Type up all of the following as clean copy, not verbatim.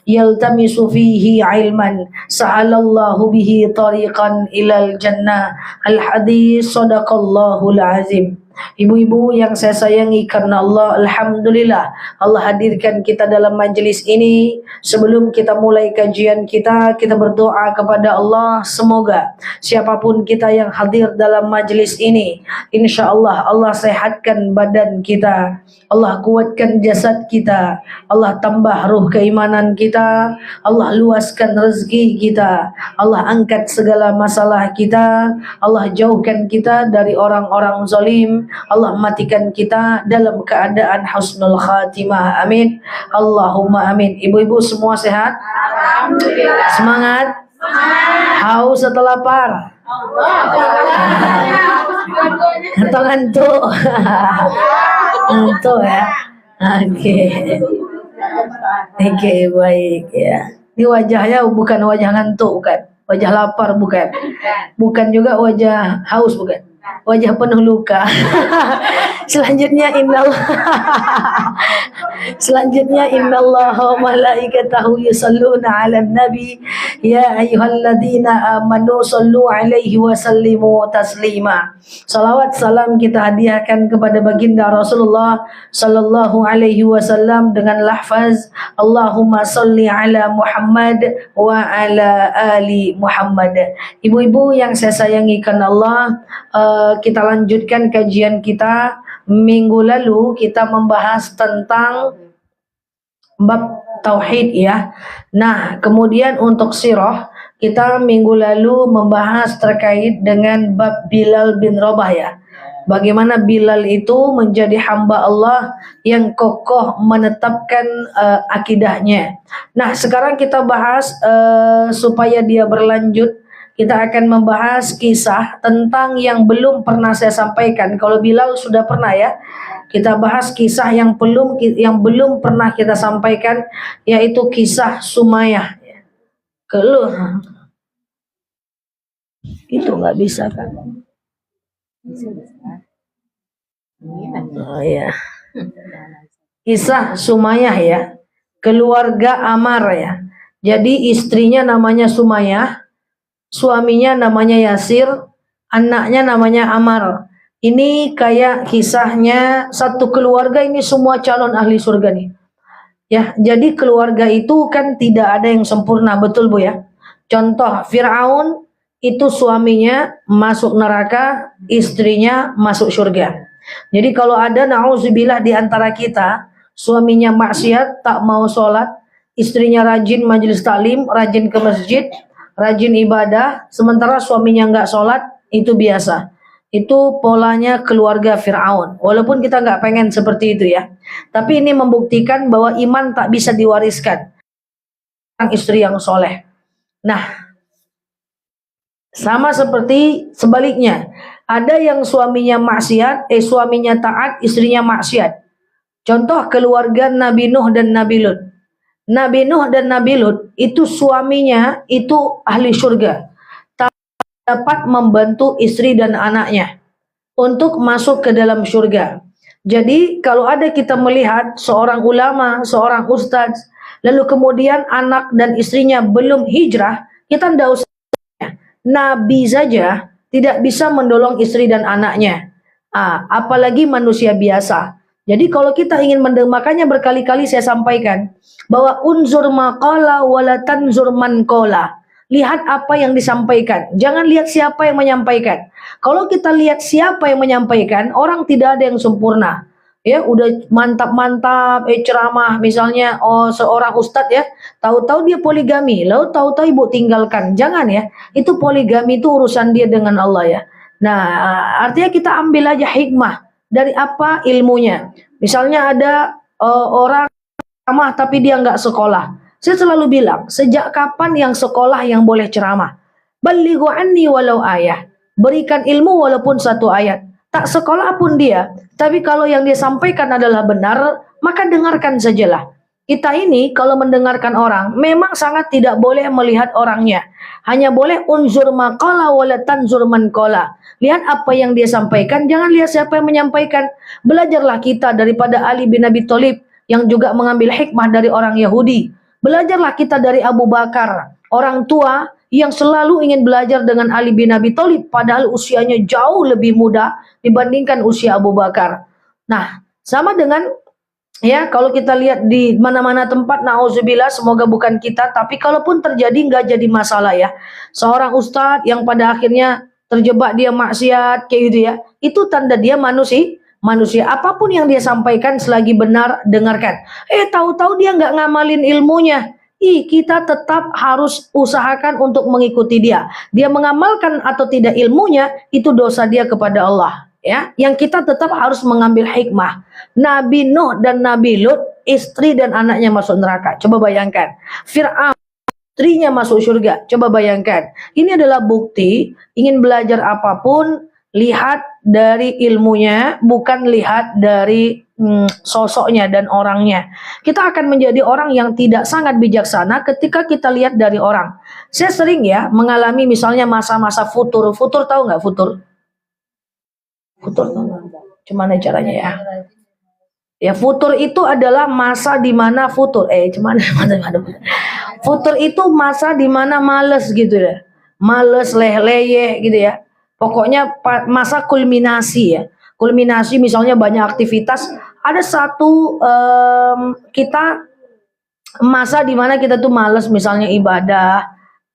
yaltamisu fihi ilman sa'alallahu bihi tariqan ilal jannah. Al-hadis sadaqallahul azim. Ibu-ibu yang saya sayangi karena Allah, alhamdulillah Allah hadirkan kita dalam majelis ini. Sebelum kita mulai kajian kita berdoa kepada Allah, semoga siapapun kita yang hadir dalam majelis ini, insyaallah Allah sehatkan badan kita, Allah kuatkan jasad kita, Allah tambah ruh keimanan kita, Allah luaskan rezeki kita, Allah angkat segala masalah kita, Allah jauhkan kita dari orang-orang zalim, Allah matikan kita dalam keadaan husnul khatimah. Amin. Allahumma amin. Ibu-ibu semua sehat? Alhamdulillah. Semangat? Haus atau lapar? Atau ngantuk? Ngantuk ya? Oke. Oke, baik ya. Ini wajahnya bukan wajah ngantuk, bukan. Wajah lapar, bukan. Bukan juga wajah haus, bukan. Wajah penuh luka. Selanjutnya innallaha wa malaikatahu yusalluna 'alan nabi ya ayyuhalladzina amanu sallu 'alaihi wa sallimu taslima. Salawat salam kita hadiahkan kepada baginda Rasulullah sallallahu alaihi wasallam dengan lafaz Allahumma salli ala Muhammad wa ala ali Muhammad. Ibu-ibu yang saya sayangi karena Allah, kita lanjutkan kajian kita. Minggu lalu kita membahas tentang bab tauhid ya. Nah, kemudian untuk sirah kita minggu lalu membahas terkait dengan bab Bilal bin Rabah ya. Bagaimana Bilal itu menjadi hamba Allah yang kokoh menetapkan akidahnya. Nah, sekarang kita bahas supaya dia berlanjut. Kita akan membahas kisah tentang yang belum pernah saya sampaikan. Kalau Bilal sudah pernah ya. Kita bahas kisah yang belum pernah kita sampaikan, yaitu kisah Sumayyah. Keluh. Itu nggak bisa kan? Oh ya. Kisah Sumayyah ya. Keluarga Ammar ya. Jadi istrinya namanya Sumayyah, suaminya namanya Yasir, anaknya namanya Ammar. Ini kayak kisahnya satu keluarga ini semua calon ahli surga nih. Ya, jadi keluarga itu kan tidak ada yang sempurna, betul Bu ya? Contoh Fir'aun itu suaminya masuk neraka, istrinya masuk surga. Jadi kalau ada na'udzubillah di antara kita, suaminya maksiat, tak mau sholat, istrinya rajin majelis taklim, rajin ke masjid, rajin ibadah, sementara suaminya nggak sholat, itu biasa. Itu polanya keluarga Fir'aun. Walaupun kita nggak pengen seperti itu ya. Tapi ini membuktikan bahwa iman tak bisa diwariskan. Istri yang soleh. Nah, sama seperti sebaliknya. Ada yang suaminya maksiat, suaminya taat, istrinya maksiat. Contoh keluarga Nabi Nuh dan Nabi Lut. Nabi Nuh dan Nabi Lut itu suaminya itu ahli surga, dapat membantu istri dan anaknya untuk masuk ke dalam surga. Jadi kalau ada kita melihat seorang ulama, seorang ustadz, lalu kemudian anak dan istrinya belum hijrah, kita tidak usah. Nabi saja tidak bisa mendolong istri dan anaknya, apalagi manusia biasa. Jadi kalau kita ingin makanya berkali-kali saya sampaikan bahwa unzur maqala wala tanzur man qala. Lihat apa yang disampaikan, jangan lihat siapa yang menyampaikan. Kalau kita lihat siapa yang menyampaikan, orang tidak ada yang sempurna. Ya, udah mantap-mantap ceramah misalnya seorang ustadz ya, tahu-tahu dia poligami, lalu tahu-tahu ibu tinggalkan. Jangan ya, itu poligami itu urusan dia dengan Allah ya. Nah, artinya kita ambil aja hikmah dari apa ilmunya. Misalnya ada orang ceramah tapi dia nggak sekolah. Saya selalu bilang, sejak kapan yang sekolah yang boleh ceramah? Balighu anni walau ayah. Berikan ilmu walaupun satu ayat. Tak sekolah pun dia, tapi kalau yang dia sampaikan adalah benar, maka dengarkan sajalah. Kita ini kalau mendengarkan orang, memang sangat tidak boleh melihat orangnya. Hanya boleh unzur maqala wala tanzur man qala. Lihat apa yang dia sampaikan, jangan lihat siapa yang menyampaikan. Belajarlah kita daripada Ali bin Abi Thalib yang juga mengambil hikmah dari orang Yahudi. Belajarlah kita dari Abu Bakar, orang tua yang selalu ingin belajar dengan Ali bin Abi Thalib, padahal usianya jauh lebih muda dibandingkan usia Abu Bakar. Nah, sama dengan ya, kalau kita lihat di mana-mana tempat, nauzubillah, semoga bukan kita, tapi kalaupun terjadi nggak jadi masalah ya. Seorang ustadz yang pada akhirnya terjebak dia maksiat kayak gitu ya, itu tanda dia manusia. Apapun yang dia sampaikan selagi benar, dengarkan. Tahu-tahu dia nggak ngamalin ilmunya. Kita tetap harus usahakan untuk mengikuti dia. Dia mengamalkan atau tidak ilmunya, itu dosa dia kepada Allah. Ya, yang kita tetap harus mengambil hikmah. Nabi Nuh dan Nabi Lut, istri dan anaknya masuk neraka. Coba bayangkan. Fir'aun, istrinya masuk surga. Coba bayangkan. Ini adalah bukti, ingin belajar apapun, lihat dari ilmunya, bukan lihat dari sosoknya dan orangnya. Kita akan menjadi orang yang tidak sangat bijaksana ketika kita lihat dari orang. Saya sering ya mengalami misalnya masa-masa futur. Futur tahu nggak futur? Futur tahu nggak? Gimana caranya ya? Ya, futur itu adalah masa di mana futur. Futur itu masa di mana males gitu ya. Males, leleh gitu ya. Pokoknya masa kulminasi ya. Kulminasi misalnya banyak aktivitas. Ada satu kita masa di mana kita tuh males, misalnya ibadah,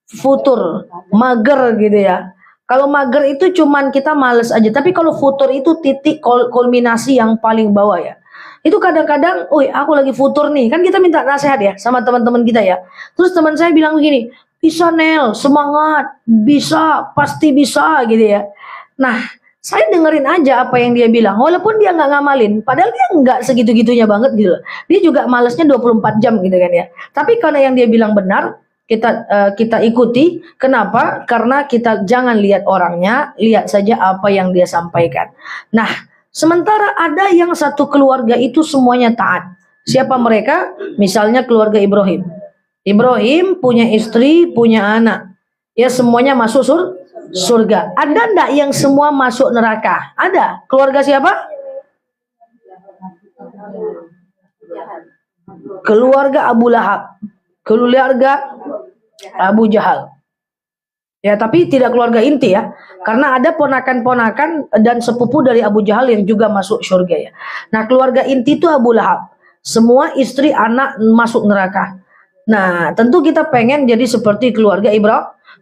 futur, mager gitu ya. Kalau mager itu cuman kita males aja. Tapi kalau futur itu titik kulminasi yang paling bawah ya. Itu kadang-kadang, aku lagi futur nih. Kan kita minta nasihat ya sama teman-teman kita ya. Terus teman saya bilang begini, bisa Nel, semangat, bisa, pasti bisa gitu ya. Nah, saya dengerin aja apa yang dia bilang. Walaupun dia nggak ngamalin, padahal dia nggak segitu-gitunya banget gitu loh. Dia juga malesnya 24 jam gitu kan ya. Tapi karena yang dia bilang benar, kita ikuti. Kenapa? Karena kita jangan lihat orangnya, lihat saja apa yang dia sampaikan. Nah, sementara ada yang satu keluarga itu semuanya taat. Siapa mereka? Misalnya keluarga Ibrahim. Ibrahim punya istri, punya anak. Ya, semuanya masuk surga. Ada enggak yang semua masuk neraka? Ada. Keluarga siapa? Keluarga Abu Lahab. Keluarga Abu Jahal. Ya, tapi tidak keluarga inti ya. Karena ada ponakan-ponakan dan sepupu dari Abu Jahal yang juga masuk surga ya. Nah, keluarga inti itu Abu Lahab. Semua istri, anak masuk neraka. Nah, tentu kita pengen jadi seperti keluarga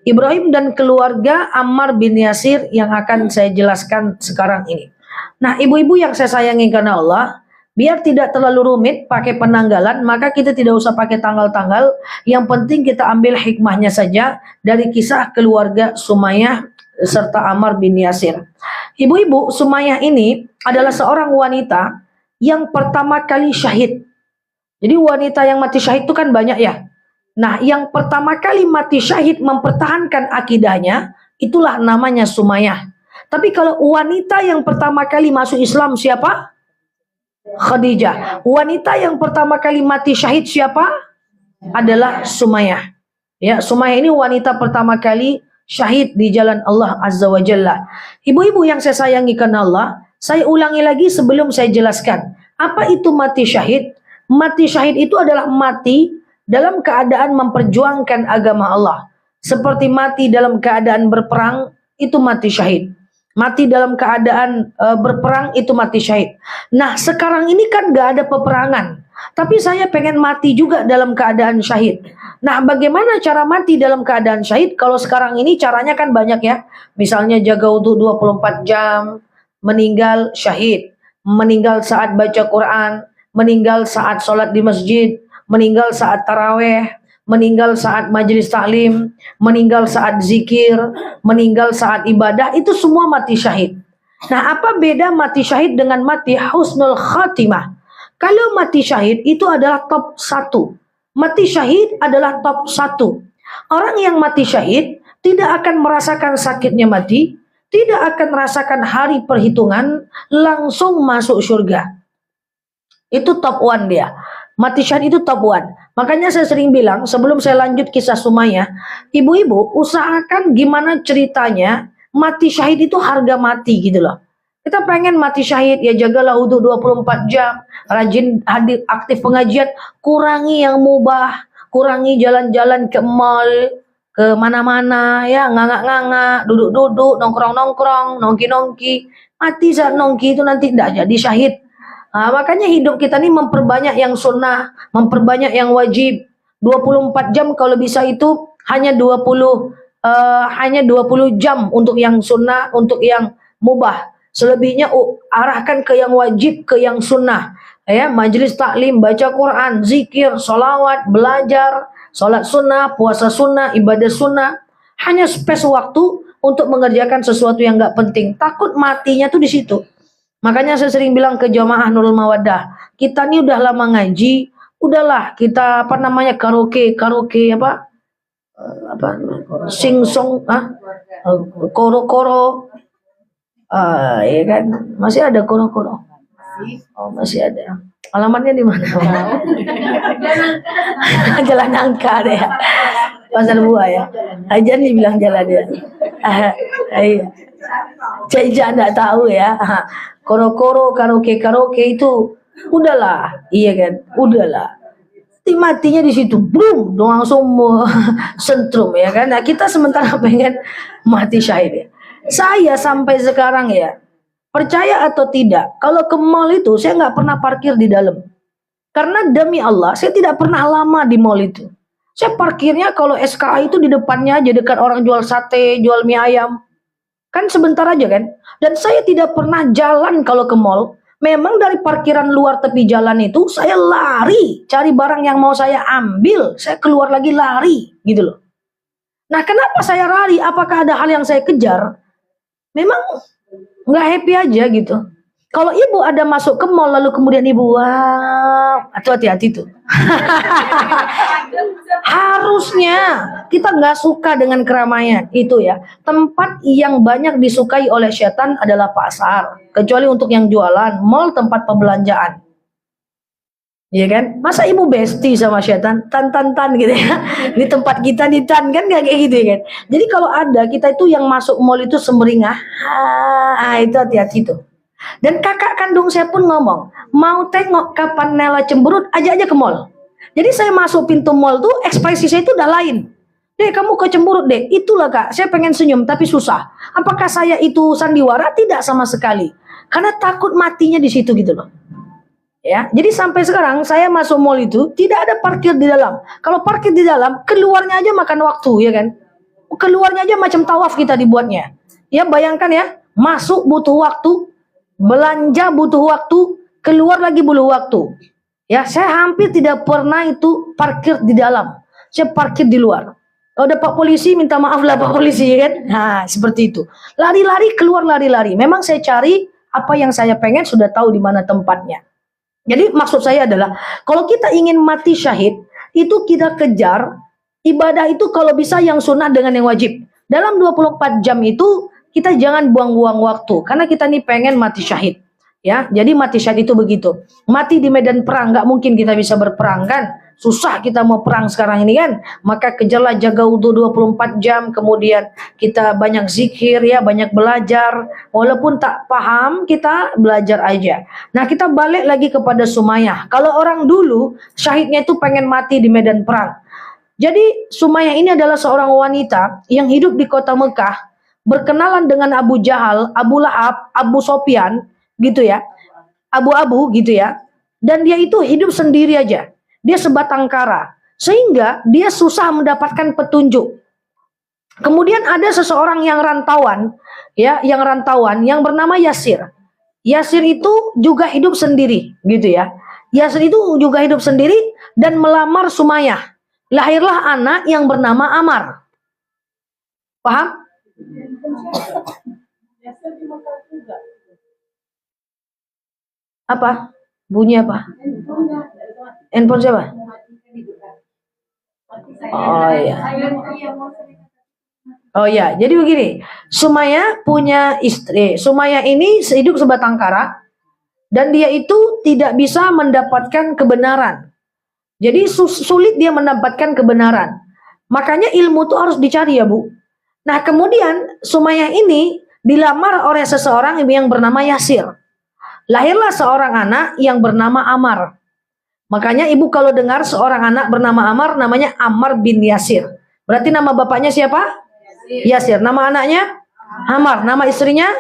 Ibrahim dan keluarga Ammar bin Yasir yang akan saya jelaskan sekarang ini. Nah, ibu-ibu yang saya sayangi karena Allah, biar tidak terlalu rumit pakai penanggalan, maka kita tidak usah pakai tanggal-tanggal. Yang penting kita ambil hikmahnya saja dari kisah keluarga Sumayyah serta Ammar bin Yasir. Ibu-ibu, Sumayyah ini adalah seorang wanita yang pertama kali syahid. Jadi wanita yang mati syahid itu kan banyak ya. Nah, yang pertama kali mati syahid mempertahankan akidahnya, itulah namanya Sumayyah. Tapi kalau wanita yang pertama kali masuk Islam siapa? Khadijah. Wanita yang pertama kali mati syahid siapa? Adalah Sumayyah. Ya, Sumayyah ini wanita pertama kali syahid di jalan Allah Azza wa Jalla. Ibu-ibu yang saya sayangi karena Allah, saya ulangi lagi sebelum saya jelaskan. Apa itu mati syahid? Mati syahid itu adalah mati dalam keadaan memperjuangkan agama Allah. Seperti mati dalam keadaan berperang, itu mati syahid. Mati dalam keadaan berperang, itu mati syahid. Nah, sekarang ini kan gak ada peperangan. Tapi saya pengen mati juga dalam keadaan syahid. Nah, bagaimana cara mati dalam keadaan syahid? Kalau sekarang ini caranya kan banyak ya. Misalnya jaga wudhu 24 jam, meninggal syahid, meninggal saat baca Quran, meninggal saat sholat di masjid, meninggal saat taraweh, meninggal saat majelis taklim, meninggal saat zikir, meninggal saat ibadah, itu semua mati syahid. Nah, apa beda mati syahid dengan mati husnul khatimah? Kalau mati syahid itu adalah top 1. Mati syahid adalah top 1. Orang yang mati syahid tidak akan merasakan sakitnya mati, tidak akan merasakan hari perhitungan, langsung masuk surga. Itu top 1 dia. Mati syahid itu top 1. Makanya saya sering bilang, sebelum saya lanjut kisah Sumayyah, ibu-ibu usahakan gimana ceritanya mati syahid itu harga mati gitu loh. Kita pengen mati syahid, ya jagalah wudhu 24 jam, rajin hadir aktif pengajian, kurangi yang mubah, kurangi jalan-jalan ke mall, ke mana-mana ya, nganga-nganga, duduk-duduk, nongkrong-nongkrong, nongki-nongki. Mati saat nongki itu nanti tidak jadi syahid. Nah, makanya hidup kita ini memperbanyak yang sunnah, memperbanyak yang wajib. 24 jam kalau bisa itu hanya 20 jam untuk yang sunnah, untuk yang mubah. Selebihnya arahkan ke yang wajib, ke yang sunnah. Ya, majelis taklim, baca Quran, zikir, solawat, belajar, sholat sunnah, puasa sunnah, ibadah sunnah. Hanya space waktu untuk mengerjakan sesuatu yang nggak penting. Takut matinya tuh di situ. Makanya saya sering bilang ke jamaah Nurul Mawaddah, kita nih udah lama ngaji, udahlah kita karaoke sing song, koro-koro, ya kan, masih ada koro-koro. Oh, masih ada. Alamatnya di mana? Jalan Nangka deh. Pasar Buah ya. Ajan dibilang jalan dia. Iya. Caca enggak tahu ya. Koro-koro, karaoke itu udahlah, iya kan? Udahlah. Matinya di situ, boom, langsung sentrum ya kan. Nah, kita sementara pengen mati syahid ya. Saya sampai sekarang ya, percaya atau tidak, kalau ke mall itu saya nggak pernah parkir di dalam. Karena demi Allah, saya tidak pernah lama di mall itu. Saya parkirnya kalau SKA itu di depannya aja, dekat orang jual sate, jual mie ayam. Kan sebentar aja kan. Dan saya tidak pernah jalan kalau ke mall. Memang dari parkiran luar tepi jalan itu, saya lari, cari barang yang mau saya ambil. Saya keluar lagi lari, gitu loh. Nah, kenapa saya lari? Apakah ada hal yang saya kejar? Memang nggak happy aja gitu. Kalau ibu ada masuk ke mall lalu kemudian ibu, wah, hati-hati tuh. Harusnya kita nggak suka dengan keramaian itu ya. Tempat yang banyak disukai oleh setan adalah pasar. Kecuali untuk yang jualan, mall tempat perbelanjaan. Iya kan? Masa ibu bestie sama setan? Tan gitu ya. Di tempat kita di tan kan nggak kayak gitu kan. Jadi kalau ada kita itu yang masuk mall itu semeringah, itu hati-hati tuh. Dan kakak kandung saya pun ngomong, mau tengok kapan Nela cemberut, ajak aja ke mall. Jadi saya masuk pintu mall tuh, ekspresi saya itu udah lain. Dek, kamu kok cemberut, dek? Itulah kak, saya pengen senyum tapi susah. Apakah saya itu sandiwara? Tidak sama sekali. Karena takut matinya di situ gitu loh. Ya, jadi sampai sekarang saya masuk mall itu tidak ada parkir di dalam. Kalau parkir di dalam, keluarnya aja makan waktu, ya kan? Keluarnya aja macam tawaf kita dibuatnya. Ya, bayangkan ya, masuk butuh waktu, belanja butuh waktu, keluar lagi butuh waktu. Ya, saya hampir tidak pernah itu parkir di dalam. Saya parkir di luar. Kalau ada Pak Polisi, minta maaf lah Pak Polisi, kan? Nah, seperti itu. Lari-lari, keluar lari-lari. Memang saya cari apa yang saya pengen, sudah tahu di mana tempatnya. Jadi maksud saya adalah, kalau kita ingin mati syahid, itu kita kejar ibadah itu kalau bisa yang sunnah dengan yang wajib. Dalam 24 jam itu, kita jangan buang-buang waktu, karena kita nih pengen mati syahid. Ya, jadi mati syahid itu begitu. Mati di medan perang, nggak mungkin kita bisa berperang kan? Susah kita mau perang sekarang ini kan? Maka kejarlah jaga wudhu 24 jam, kemudian kita banyak zikir ya, banyak belajar. Walaupun tak paham, kita belajar aja. Nah, kita balik lagi kepada Sumayyah. Kalau orang dulu, syahidnya itu pengen mati di medan perang. Jadi Sumayyah ini adalah seorang wanita yang hidup di kota Mekah, berkenalan dengan Abu Jahal, Abu Lahab, Abu Sofyan, gitu ya, Abu-Abu gitu ya, dan dia itu hidup sendiri aja, dia sebatang kara, sehingga dia susah mendapatkan petunjuk. Kemudian ada seseorang yang rantauan, ya, yang bernama Yasir. Yasir itu juga hidup sendiri, gitu ya. Yasir itu juga hidup sendiri dan melamar Sumayyah. Lahirlah anak yang bernama Amar. Paham? Apa? Bunyi apa? Handphone siapa? Oh iya. Oh ya, jadi begini. Sumayyah punya istri. Sumayyah ini hidup sebatang kara dan dia itu tidak bisa mendapatkan kebenaran. Jadi sulit dia mendapatkan kebenaran. Makanya ilmu itu harus dicari ya, Bu. Nah, kemudian Sumayyah ini dilamar oleh seseorang yang bernama Yasir. Lahirlah seorang anak yang bernama Amar. Makanya ibu kalau dengar seorang anak bernama Ammar, namanya Ammar bin Yasir. Berarti nama bapaknya siapa? Yasir. Nama anaknya Ammar. Nama istrinya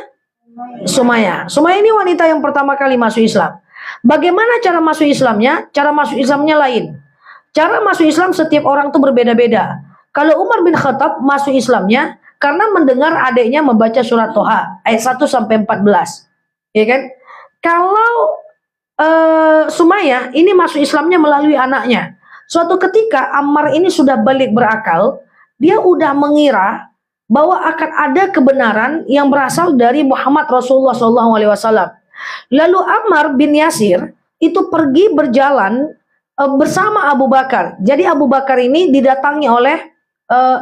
Sumayyah. Sumayyah ini wanita yang pertama kali masuk Islam. Bagaimana cara masuk Islamnya? Cara masuk Islamnya lain. Cara masuk Islam setiap orang itu berbeda-beda. Kalau Umar bin Khattab masuk Islamnya karena mendengar adiknya membaca surat Toha ayat 1 sampai 14. Ya kan? Kalau Sumayyah ini masuk Islamnya melalui anaknya. Suatu ketika Ammar ini sudah balik berakal, dia udah mengira bahwa akan ada kebenaran yang berasal dari Muhammad Rasulullah SAW. Lalu Ammar bin Yasir itu pergi berjalan bersama Abu Bakar. Jadi Abu Bakar ini didatangi oleh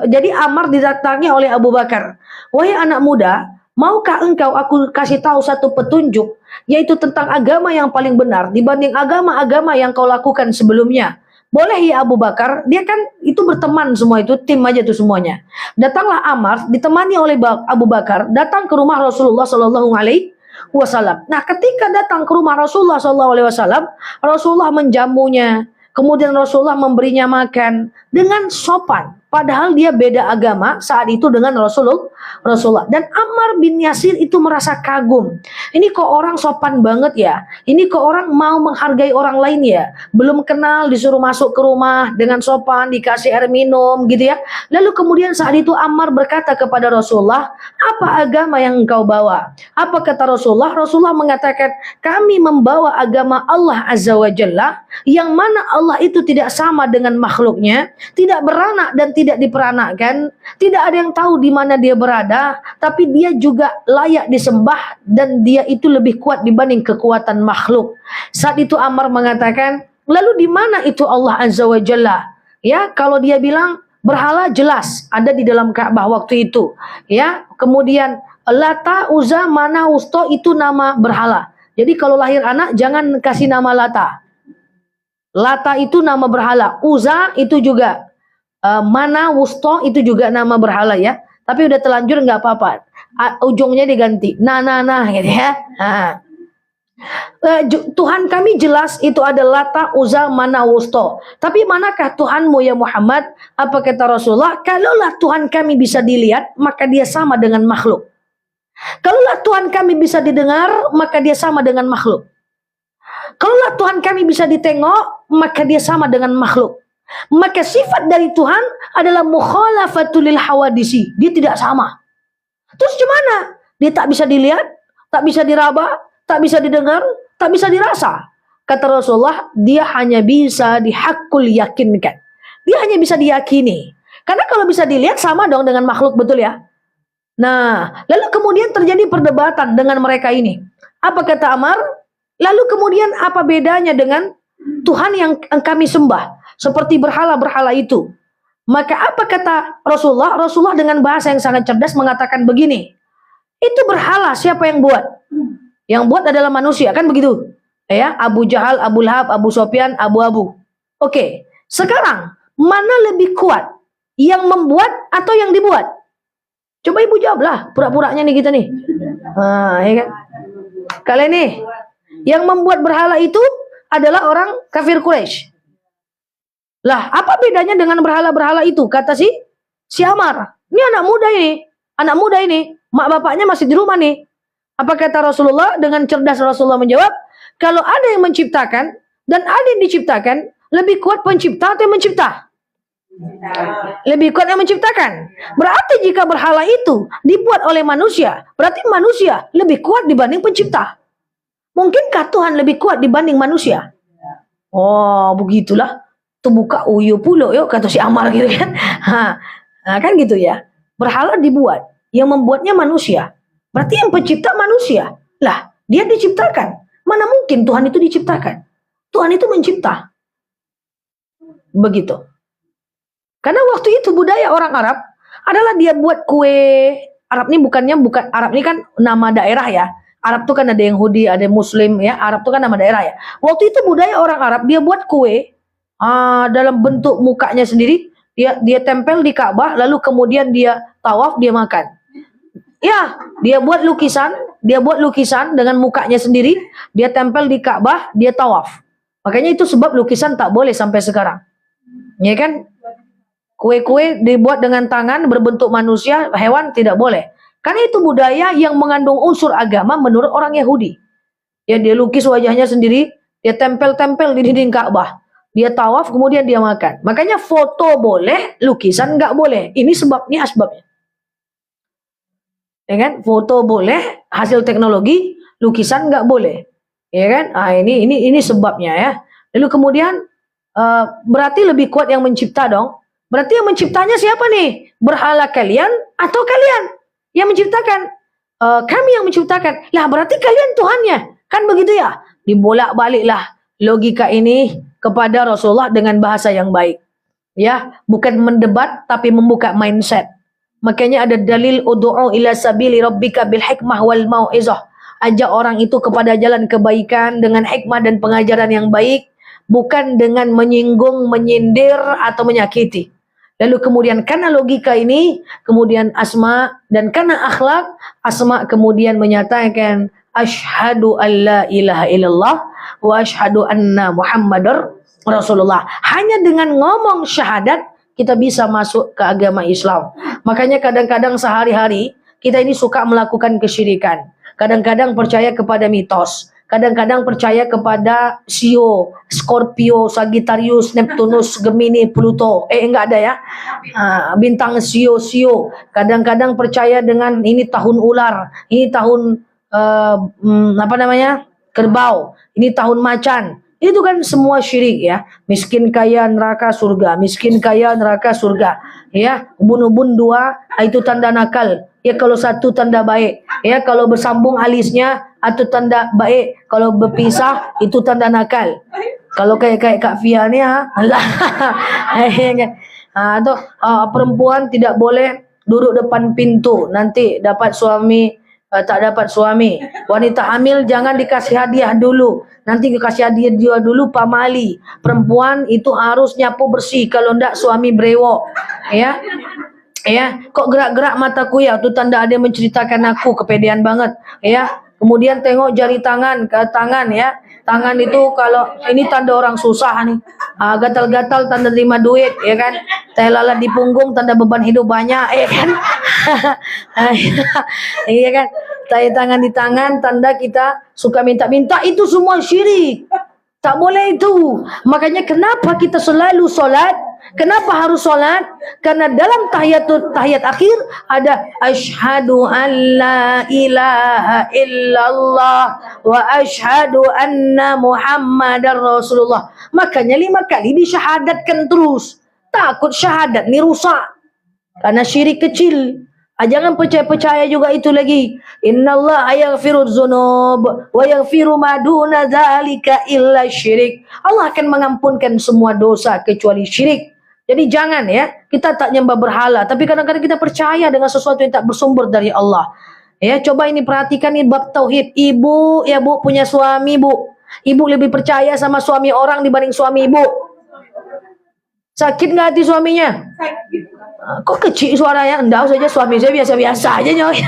jadi Ammar didatangi oleh Abu Bakar. Wahai anak muda, maukah engkau aku kasih tahu satu petunjuk, yaitu tentang agama yang paling benar dibanding agama-agama yang kau lakukan sebelumnya? Boleh ya Abu Bakar, dia kan itu berteman semua itu, tim aja tuh semuanya. Datanglah Ammar ditemani oleh Abu Bakar, datang ke rumah Rasulullah Shallallahu Alaihi Wasallam. Nah, ketika datang ke rumah Rasulullah Shallallahu Alaihi Wasallam, Rasulullah menjamunya, kemudian Rasulullah memberinya makan dengan sopan. Padahal dia beda agama saat itu dengan Rasulullah. Dan Ammar bin Yasir itu merasa kagum. Ini kok orang sopan banget ya. Ini kok orang mau menghargai orang lain ya. Belum kenal disuruh masuk ke rumah dengan sopan, dikasih air minum gitu ya. Lalu kemudian saat itu Ammar berkata kepada Rasulullah, apa agama yang engkau bawa? Apa kata Rasulullah? Rasulullah mengatakan, kami membawa agama Allah Azza wa Jalla, yang mana Allah itu tidak sama dengan makhluknya, tidak beranak dan tidak diperanakkan, tidak ada yang tahu di mana dia berada, tapi dia juga layak disembah dan dia itu lebih kuat dibanding kekuatan makhluk. Saat itu Ammar mengatakan, lalu di mana itu Allah Azza wa Jalla? Ya, kalau dia bilang berhala jelas ada di dalam Ka'bah waktu itu. Ya, kemudian Lata, Uzza, Mana, Wusto itu nama berhala. Jadi kalau lahir anak jangan kasih nama Lata. Lata itu nama berhala, Uzza itu juga Mana, Wusto itu juga nama berhala ya. Tapi udah telanjur nggak apa-apa. Ujungnya diganti. Nah gitu ya. Tuhan kami jelas itu ada Lata, Uzza, Mana, Wusto. Tapi manakah Tuhanmu ya Muhammad? Apa kata Rasulullah? Kalaulah Tuhan kami bisa dilihat, maka dia sama dengan makhluk. Kalaulah Tuhan kami bisa didengar, maka dia sama dengan makhluk. Kalaulah Tuhan kami bisa ditengok, maka dia sama dengan makhluk. Maka sifat dari Tuhan adalah mukhalafatul lil hawadisi. Dia tidak sama. Terus gimana? Dia tak bisa dilihat, tak bisa diraba, tak bisa didengar, tak bisa dirasa. Kata Rasulullah, dia hanya bisa dihakul yakinkan. Dia hanya bisa diyakini. Karena kalau bisa dilihat sama dong dengan makhluk, betul ya? Nah, lalu kemudian terjadi perdebatan dengan mereka ini. Apa kata Ammar? Lalu kemudian apa bedanya dengan Tuhan yang kami sembah? Seperti berhala-berhala itu. Maka apa kata Rasulullah? Rasulullah dengan bahasa yang sangat cerdas mengatakan begini. Itu berhala siapa yang buat? Yang buat adalah manusia, kan begitu? Ya, Abu Jahal, Abu Lahab, Abu Sofyan, Abu. Oke, sekarang mana lebih kuat? Yang membuat atau yang dibuat? Coba ibu jawablah, pura-puranya nih kita nih. Ya kan? Kalian nih, yang membuat berhala itu adalah orang kafir Quraisy. Lah, apa bedanya dengan berhala-berhala itu? Kata si Ammar. Ini anak muda ini. Mak bapaknya masih di rumah nih. Apa kata Rasulullah? Dengan cerdas Rasulullah menjawab, kalau ada yang menciptakan dan ada yang diciptakan, lebih kuat pencipta atau yang mencipta? Lebih kuat yang menciptakan. Berarti jika berhala itu dibuat oleh manusia, berarti manusia lebih kuat dibanding pencipta. Mungkinkah Tuhan lebih kuat dibanding manusia? Oh, begitulah. Tuh buka uyu pulo yuk, kata si Ammar gitu kan. Nah, kan gitu ya. Berhala dibuat, yang membuatnya manusia. Berarti yang pencipta manusia. Lah, dia diciptakan. Mana mungkin Tuhan itu diciptakan? Tuhan itu mencipta. Begitu. Karena waktu itu budaya orang Arab adalah dia buat kue. Arab ini bukan Arab ini kan nama daerah ya. Arab itu kan ada yang Yahudi, ada yang Muslim ya. Arab itu kan nama daerah ya. Waktu itu budaya orang Arab dia buat kue dalam bentuk mukanya sendiri, dia tempel di Ka'bah, lalu kemudian dia tawaf, dia makan. Ya, dia buat lukisan dengan mukanya sendiri, dia tempel di Ka'bah, dia tawaf. Makanya itu sebab lukisan tak boleh sampai sekarang. Ya kan? Kue-kue dibuat dengan tangan berbentuk manusia, hewan tidak boleh. Karena itu budaya yang mengandung unsur agama menurut orang Yahudi. Ya, dia lukis wajahnya sendiri, dia tempel-tempel di dinding Ka'bah. Dia tawaf, kemudian dia makan. Makanya foto boleh, lukisan nggak boleh. Ini sebabnya, asbabnya. Ya kan? Foto boleh, hasil teknologi, lukisan nggak boleh. Ya kan? Ini sebabnya ya. Lalu kemudian berarti lebih kuat yang mencipta dong. Berarti yang menciptanya siapa nih? Berhala kalian atau kalian yang menciptakan? Kami yang menciptakan. Lah berarti kalian Tuhannya. Kan begitu ya? Dibolak-baliklah logika ini kepada Rasulullah dengan bahasa yang baik. Ya, bukan mendebat tapi membuka mindset. Makanya ada dalil ud'u ila sabili rabbika bil hikmah wal mau'izah. Ajak orang itu kepada jalan kebaikan dengan hikmah dan pengajaran yang baik, bukan dengan menyinggung, menyindir atau menyakiti. Lalu kemudian karena logika ini, kemudian Asma dan karena akhlak, Asma kemudian menyatakan asyhadu alla ilaha illallah wa asyhadu anna Muhammadar Rasulullah. Hanya dengan ngomong syahadat kita bisa masuk ke agama Islam. Makanya kadang-kadang sehari-hari kita ini suka melakukan kesyirikan. Kadang-kadang percaya kepada mitos. Kadang-kadang percaya kepada Sio, Scorpio, Sagittarius, Neptunus, Gemini, Pluto. Enggak ada ya. Bintang Sio. Kadang-kadang percaya dengan ini tahun ular, ini tahun kerbau, ini tahun macan. Itu kan semua syirik ya. Miskin kaya neraka surga, miskin kaya neraka surga. Ya, ubun-ubun 2 itu tanda nakal. Ya kalau 1 tanda baik. Ya kalau bersambung alisnya itu tanda baik. Kalau berpisah itu tanda nakal. Kalau kayak Kak Fia ni Allah. Perempuan tidak boleh duduk depan pintu, nanti dapat suami tak dapat suami. Wanita hamil jangan dikasih hadiah dulu. Nanti dikasih hadiah dia dulu pamali. Perempuan itu harus nyapu bersih, kalau ndak suami brewok. Ya. Ya, kok gerak-gerak mataku ya? Itu tanda ada yang menceritakan aku, kepedean banget. Ya. Kemudian tengok jari tangan ke tangan ya. Tangan itu kalau ini tanda orang susah nih. Gatal-gatal tanda terima duit ya kan. Tai lalat di punggung tanda beban hidup banyak ya kan. Iya kan. Tai tangan di tangan tanda kita suka minta-minta, itu semua syirik. Tak boleh itu. Makanya kenapa kita selalu solat? Kenapa harus solat? Karena dalam tahiyat akhir ada asyhadu an la ilaha illallah wa asyhadu anna Muhammadar Rasulullah. Makanya 5 kali disyahadatkan terus. Takut syahadat ni rusak. Karena syirik kecil. Jangan percaya juga itu lagi. Innallaha yaghfiru dzunub wa yaghfiru ma duna dzalika illa syirik. Allah akan mengampunkan semua dosa kecuali syirik. Jadi jangan ya, kita tak nyembah berhala, tapi kadang-kadang kita percaya dengan sesuatu yang tak bersumber dari Allah. Ya, coba ini perhatikan ini bab tauhid. Ibu, ya Bu punya suami, Bu. Ibu lebih percaya sama suami orang dibanding suami Ibu. Sakit nggak hati suaminya? Sakit. Kok kecil suaranya? Enggak saja, suami saya biasa-biasa aja nyoy.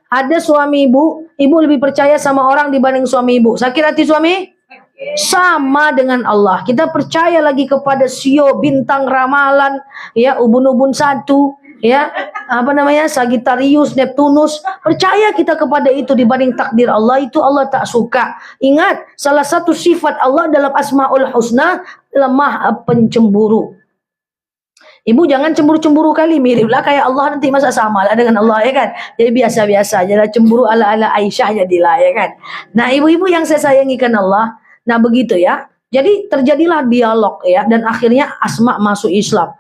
Ada suami ibu lebih percaya sama orang dibanding suami ibu. Sakit hati suami? Sama dengan Allah. Kita percaya lagi kepada Sio, bintang ramalan, ya ubun-ubun 1, ya Sagittarius, Neptunus. Percaya kita kepada itu dibanding takdir Allah, itu Allah tak suka. Ingat, salah satu sifat Allah dalam Asmaul Husna lemah pencemburu. Ibu jangan cemburu-cemburu kali, miriplah kayak Allah, nanti masa sama lah dengan Allah ya kan. Jadi biasa-biasa aja lah, cemburu ala-ala Aisyah jadilah ya kan. Nah ibu-ibu yang saya sayangi kan Allah, nah begitu ya. Jadi terjadilah dialog ya, dan akhirnya Asma masuk Islam.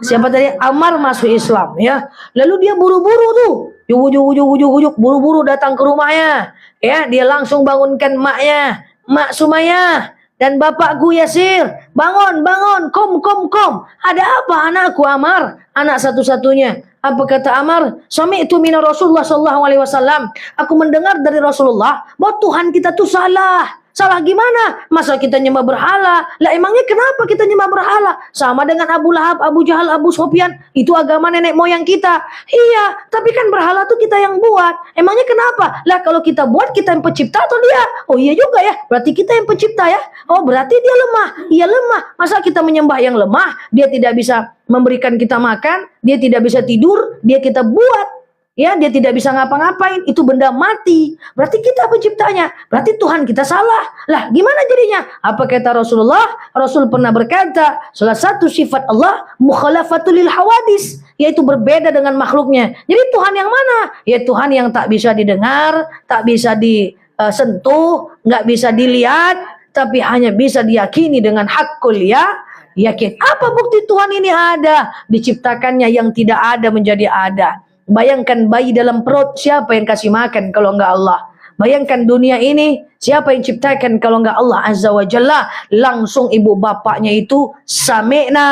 Siapa tadi? Ammar masuk Islam ya. Lalu dia buru-buru tuh, jujuk, buru-buru datang ke rumahnya. Ya, dia langsung bangunkan maknya, Mak Sumayyah dan bapakku Yasir. Bangun, kom. Ada apa anakku Ammar? Anak satu-satunya. Apa kata Ammar? Sami'tu mina Rasulullah sallallahu alaihi wasallam. Aku mendengar dari Rasulullah bahwa Tuhan kita tuh salah. Salah gimana? Masa kita nyembah berhala? Lah emangnya kenapa kita nyembah berhala? Sama dengan Abu Lahab, Abu Jahal, Abu Sufyan. Itu agama nenek moyang kita. Iya, tapi kan berhala tuh kita yang buat. Emangnya kenapa? Lah kalau kita buat, kita yang pencipta atau dia? Oh iya juga ya, berarti kita yang pencipta ya. Oh berarti dia lemah. Iya lemah. Masa kita menyembah yang lemah? Dia tidak bisa memberikan kita makan, dia tidak bisa tidur, dia kita buat. Ya, dia tidak bisa ngapa-ngapain, itu benda mati. Berarti kita penciptanya. Berarti Tuhan kita salah. Lah, gimana jadinya? Apa kata Rasulullah? Rasul pernah berkata, salah satu sifat Allah mukhalafatul lil hawadis, yaitu berbeda dengan makhluknya. Jadi Tuhan yang mana? Ya Tuhan yang tak bisa didengar, tak bisa disentuh, nggak bisa dilihat, tapi hanya bisa diyakini dengan hakul yakin. Apa bukti Tuhan ini ada? Diciptakannya yang tidak ada menjadi ada. Bayangkan bayi dalam perut, siapa yang kasih makan kalau enggak Allah? Bayangkan dunia ini, siapa yang ciptakan kalau enggak Allah Azza wa Jalla? Langsung ibu bapaknya itu sami'na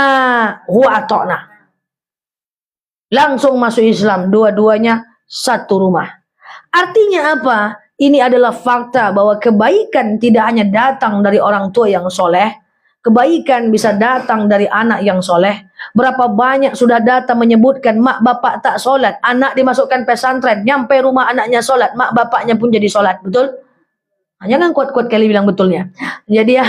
wa ata'na. Langsung masuk Islam, dua-duanya satu rumah. Artinya apa? Ini adalah fakta bahwa kebaikan tidak hanya datang dari orang tua yang soleh, kebaikan bisa datang dari anak yang soleh. Berapa banyak sudah data menyebutkan mak bapak tak solat, anak dimasukkan pesantren, nyampe rumah anaknya solat, mak bapaknya pun jadi solat, betul? Jangan kuat-kuat kali bilang betulnya. Jadi ya,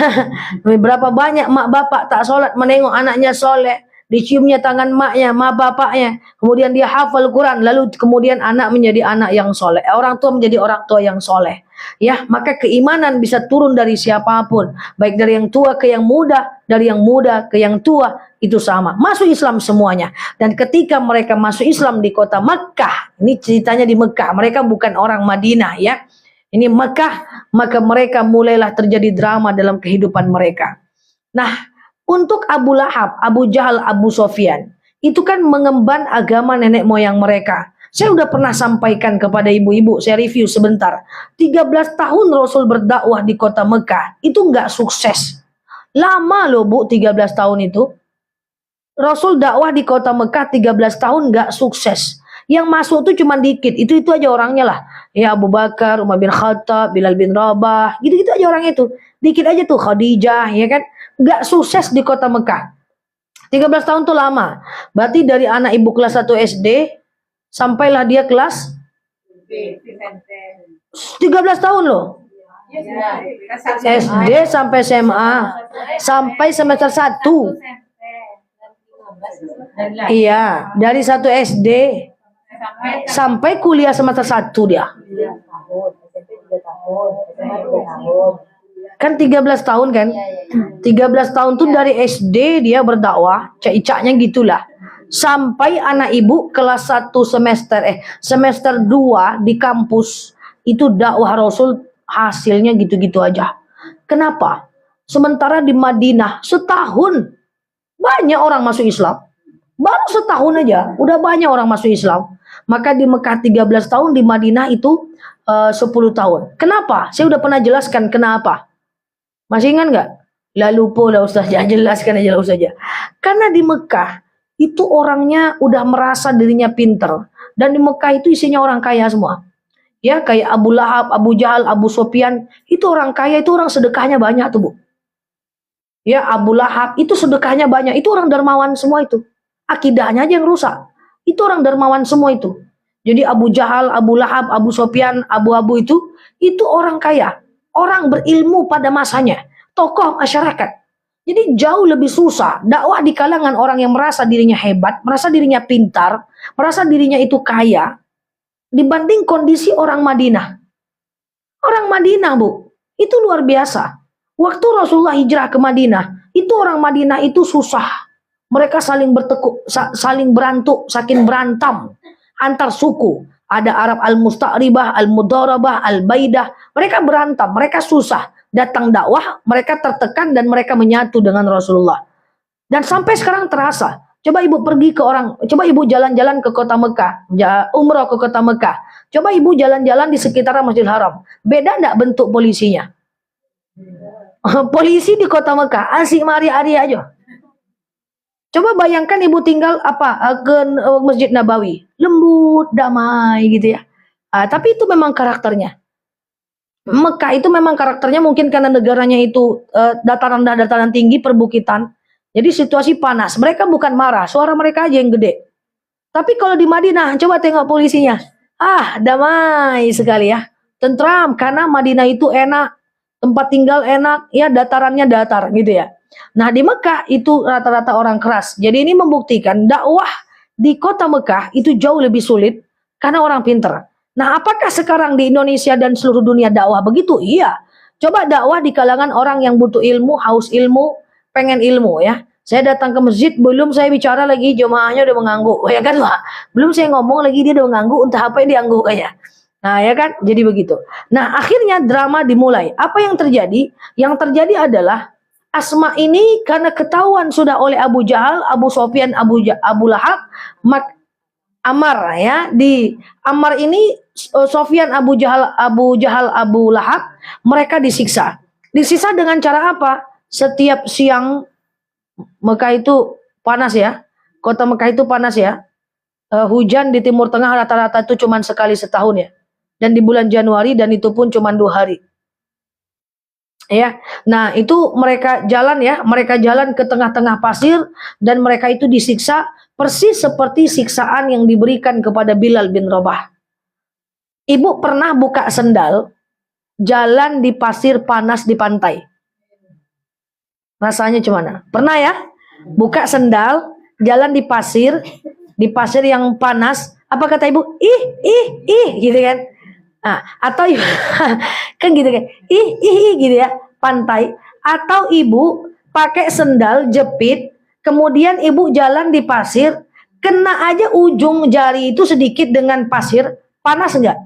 berapa banyak mak bapak tak solat menengok anaknya soleh, diciumnya tangan maknya, mak bapaknya, kemudian dia hafal Quran, lalu kemudian anak menjadi anak yang soleh, orang tua menjadi orang tua yang soleh. Ya, maka keimanan bisa turun dari siapapun, baik dari yang tua ke yang muda, dari yang muda ke yang tua, itu sama. Masuk Islam semuanya. Dan ketika mereka masuk Islam di kota Mekah, ini ceritanya di Mekah, mereka bukan orang Madinah ya. Ini Mekah, maka mereka mulailah terjadi drama dalam kehidupan mereka. Nah, untuk Abu Lahab, Abu Jahal, Abu Sufyan, itu kan mengemban agama nenek moyang mereka. Saya udah pernah sampaikan kepada ibu-ibu, saya review sebentar. 13 tahun Rasul berdakwah di kota Mekah, itu nggak sukses. Lama loh Bu, 13 tahun itu. Rasul dakwah di kota Mekah 13 tahun nggak sukses. Yang masuk tuh cuma dikit, itu aja orangnya lah. Ya Abu Bakar, Umar bin Khattab, Bilal bin Rabah, gitu-gitu aja orang itu. Dikit aja tuh Khadijah, ya kan? Nggak sukses di kota Mekah. 13 tahun tuh lama. Berarti dari anak ibu kelas 1 SD, sampailah dia kelas 13 tahun loh. SD sampai SMA, sampai semester 1. Iya, dari 1 SD sampai kuliah semester 1 dia. Kan 13 tahun kan? 13 tahun tuh dari SD dia berdakwah, cak-caknya gitulah. Sampai anak ibu kelas 1 semester 2 di kampus, itu dakwah Rasul hasilnya gitu-gitu aja. Kenapa? Sementara di Madinah setahun banyak orang masuk Islam. Baru setahun aja udah banyak orang masuk Islam. Maka di Mekah 13 tahun, di Madinah itu 10 tahun. Kenapa? Saya udah pernah jelaskan kenapa. Masih ingat nggak? Lalu pola Ustaz, ya jelaskan aja lah Ustaz. Karena di Mekah itu orangnya udah merasa dirinya pinter, dan di Mekah itu isinya orang kaya semua. Ya, kayak Abu Lahab, Abu Jahal, Abu Sufyan, itu orang kaya, itu orang sedekahnya banyak tuh Bu. Ya, Abu Lahab itu sedekahnya banyak, itu orang dermawan semua itu. Akidahnya aja yang rusak. Itu orang dermawan semua itu. Jadi Abu Jahal, Abu Lahab, Abu Sufyan, Abu-Abu itu orang kaya, orang berilmu pada masanya, tokoh masyarakat. Jadi jauh lebih susah dakwah di kalangan orang yang merasa dirinya hebat, merasa dirinya pintar, merasa dirinya itu kaya, dibanding kondisi orang Madinah. Orang Madinah Bu, itu luar biasa. Waktu Rasulullah hijrah ke Madinah, itu orang Madinah itu susah. Mereka saling bertekuk, saling berantuk, saking berantam antar suku. Ada Arab al-Musta'ribah, al-Mudarabah, al-Baidah. Mereka berantam, mereka susah. Datang dakwah, mereka tertekan dan mereka menyatu dengan Rasulullah. Dan sampai sekarang terasa. Coba ibu pergi ke coba ibu jalan-jalan ke kota Mekah, umrah ke kota Mekah. Coba ibu jalan-jalan di sekitaran Masjidil Haram. Beda enggak bentuk polisinya? Polisi di kota Mekah, asik mari-ari aja. Coba bayangkan ibu tinggal ke Masjid Nabawi, lembut, damai gitu ya. Tapi itu memang karakternya. Mekah itu memang karakternya mungkin karena negaranya itu dataran rendah, dataran tinggi, perbukitan. Jadi situasi panas. Mereka bukan marah, suara mereka aja yang gede. Tapi kalau di Madinah, coba tengok polisinya. Ah, damai sekali ya. Tentram, karena Madinah itu enak. Tempat tinggal enak, ya datarannya datar gitu ya. Nah di Mekah itu rata-rata orang keras. Jadi ini membuktikan dakwah di kota Mekah itu jauh lebih sulit karena orang pinter. Nah apakah sekarang di Indonesia dan seluruh dunia dakwah begitu? Iya. Coba dakwah di kalangan orang yang butuh ilmu, haus ilmu, pengen ilmu ya. Saya datang ke masjid, belum saya bicara lagi jemaahnya udah mengangguk, ya kan Pak? Belum saya ngomong lagi dia udah mengangguk, entah apa yang diangguk kayak. Nah ya kan, jadi begitu. Nah akhirnya drama dimulai. Apa yang terjadi? Yang terjadi adalah Asma ini karena ketahuan sudah oleh Abu Jahal, Abu Sofyan, Abu Lahab, Ammar ya. Di Ammar ini Sofyan, Abu Jahal, Abu Lahab, mereka disiksa. Disiksa dengan cara apa? Setiap siang Mekah itu panas ya. Kota Mekah itu panas ya. Hujan di Timur Tengah rata-rata itu cuma sekali setahun ya. Dan di bulan Januari dan itu pun cuma 2 hari. Ya. Nah, itu mereka jalan ya, mereka jalan ke tengah-tengah pasir dan mereka itu disiksa persis seperti siksaan yang diberikan kepada Bilal bin Rabah. Ibu pernah buka sendal jalan di pasir panas di pantai? Rasanya gimana? Pernah ya? Buka sendal, jalan di pasir yang panas. Apa kata ibu? Ih, gitu kan? Nah, atau kan gitu kan? Ih, gitu ya, pantai. Atau ibu pakai sendal jepit, kemudian ibu jalan di pasir, kena aja ujung jari itu sedikit dengan pasir, panas enggak?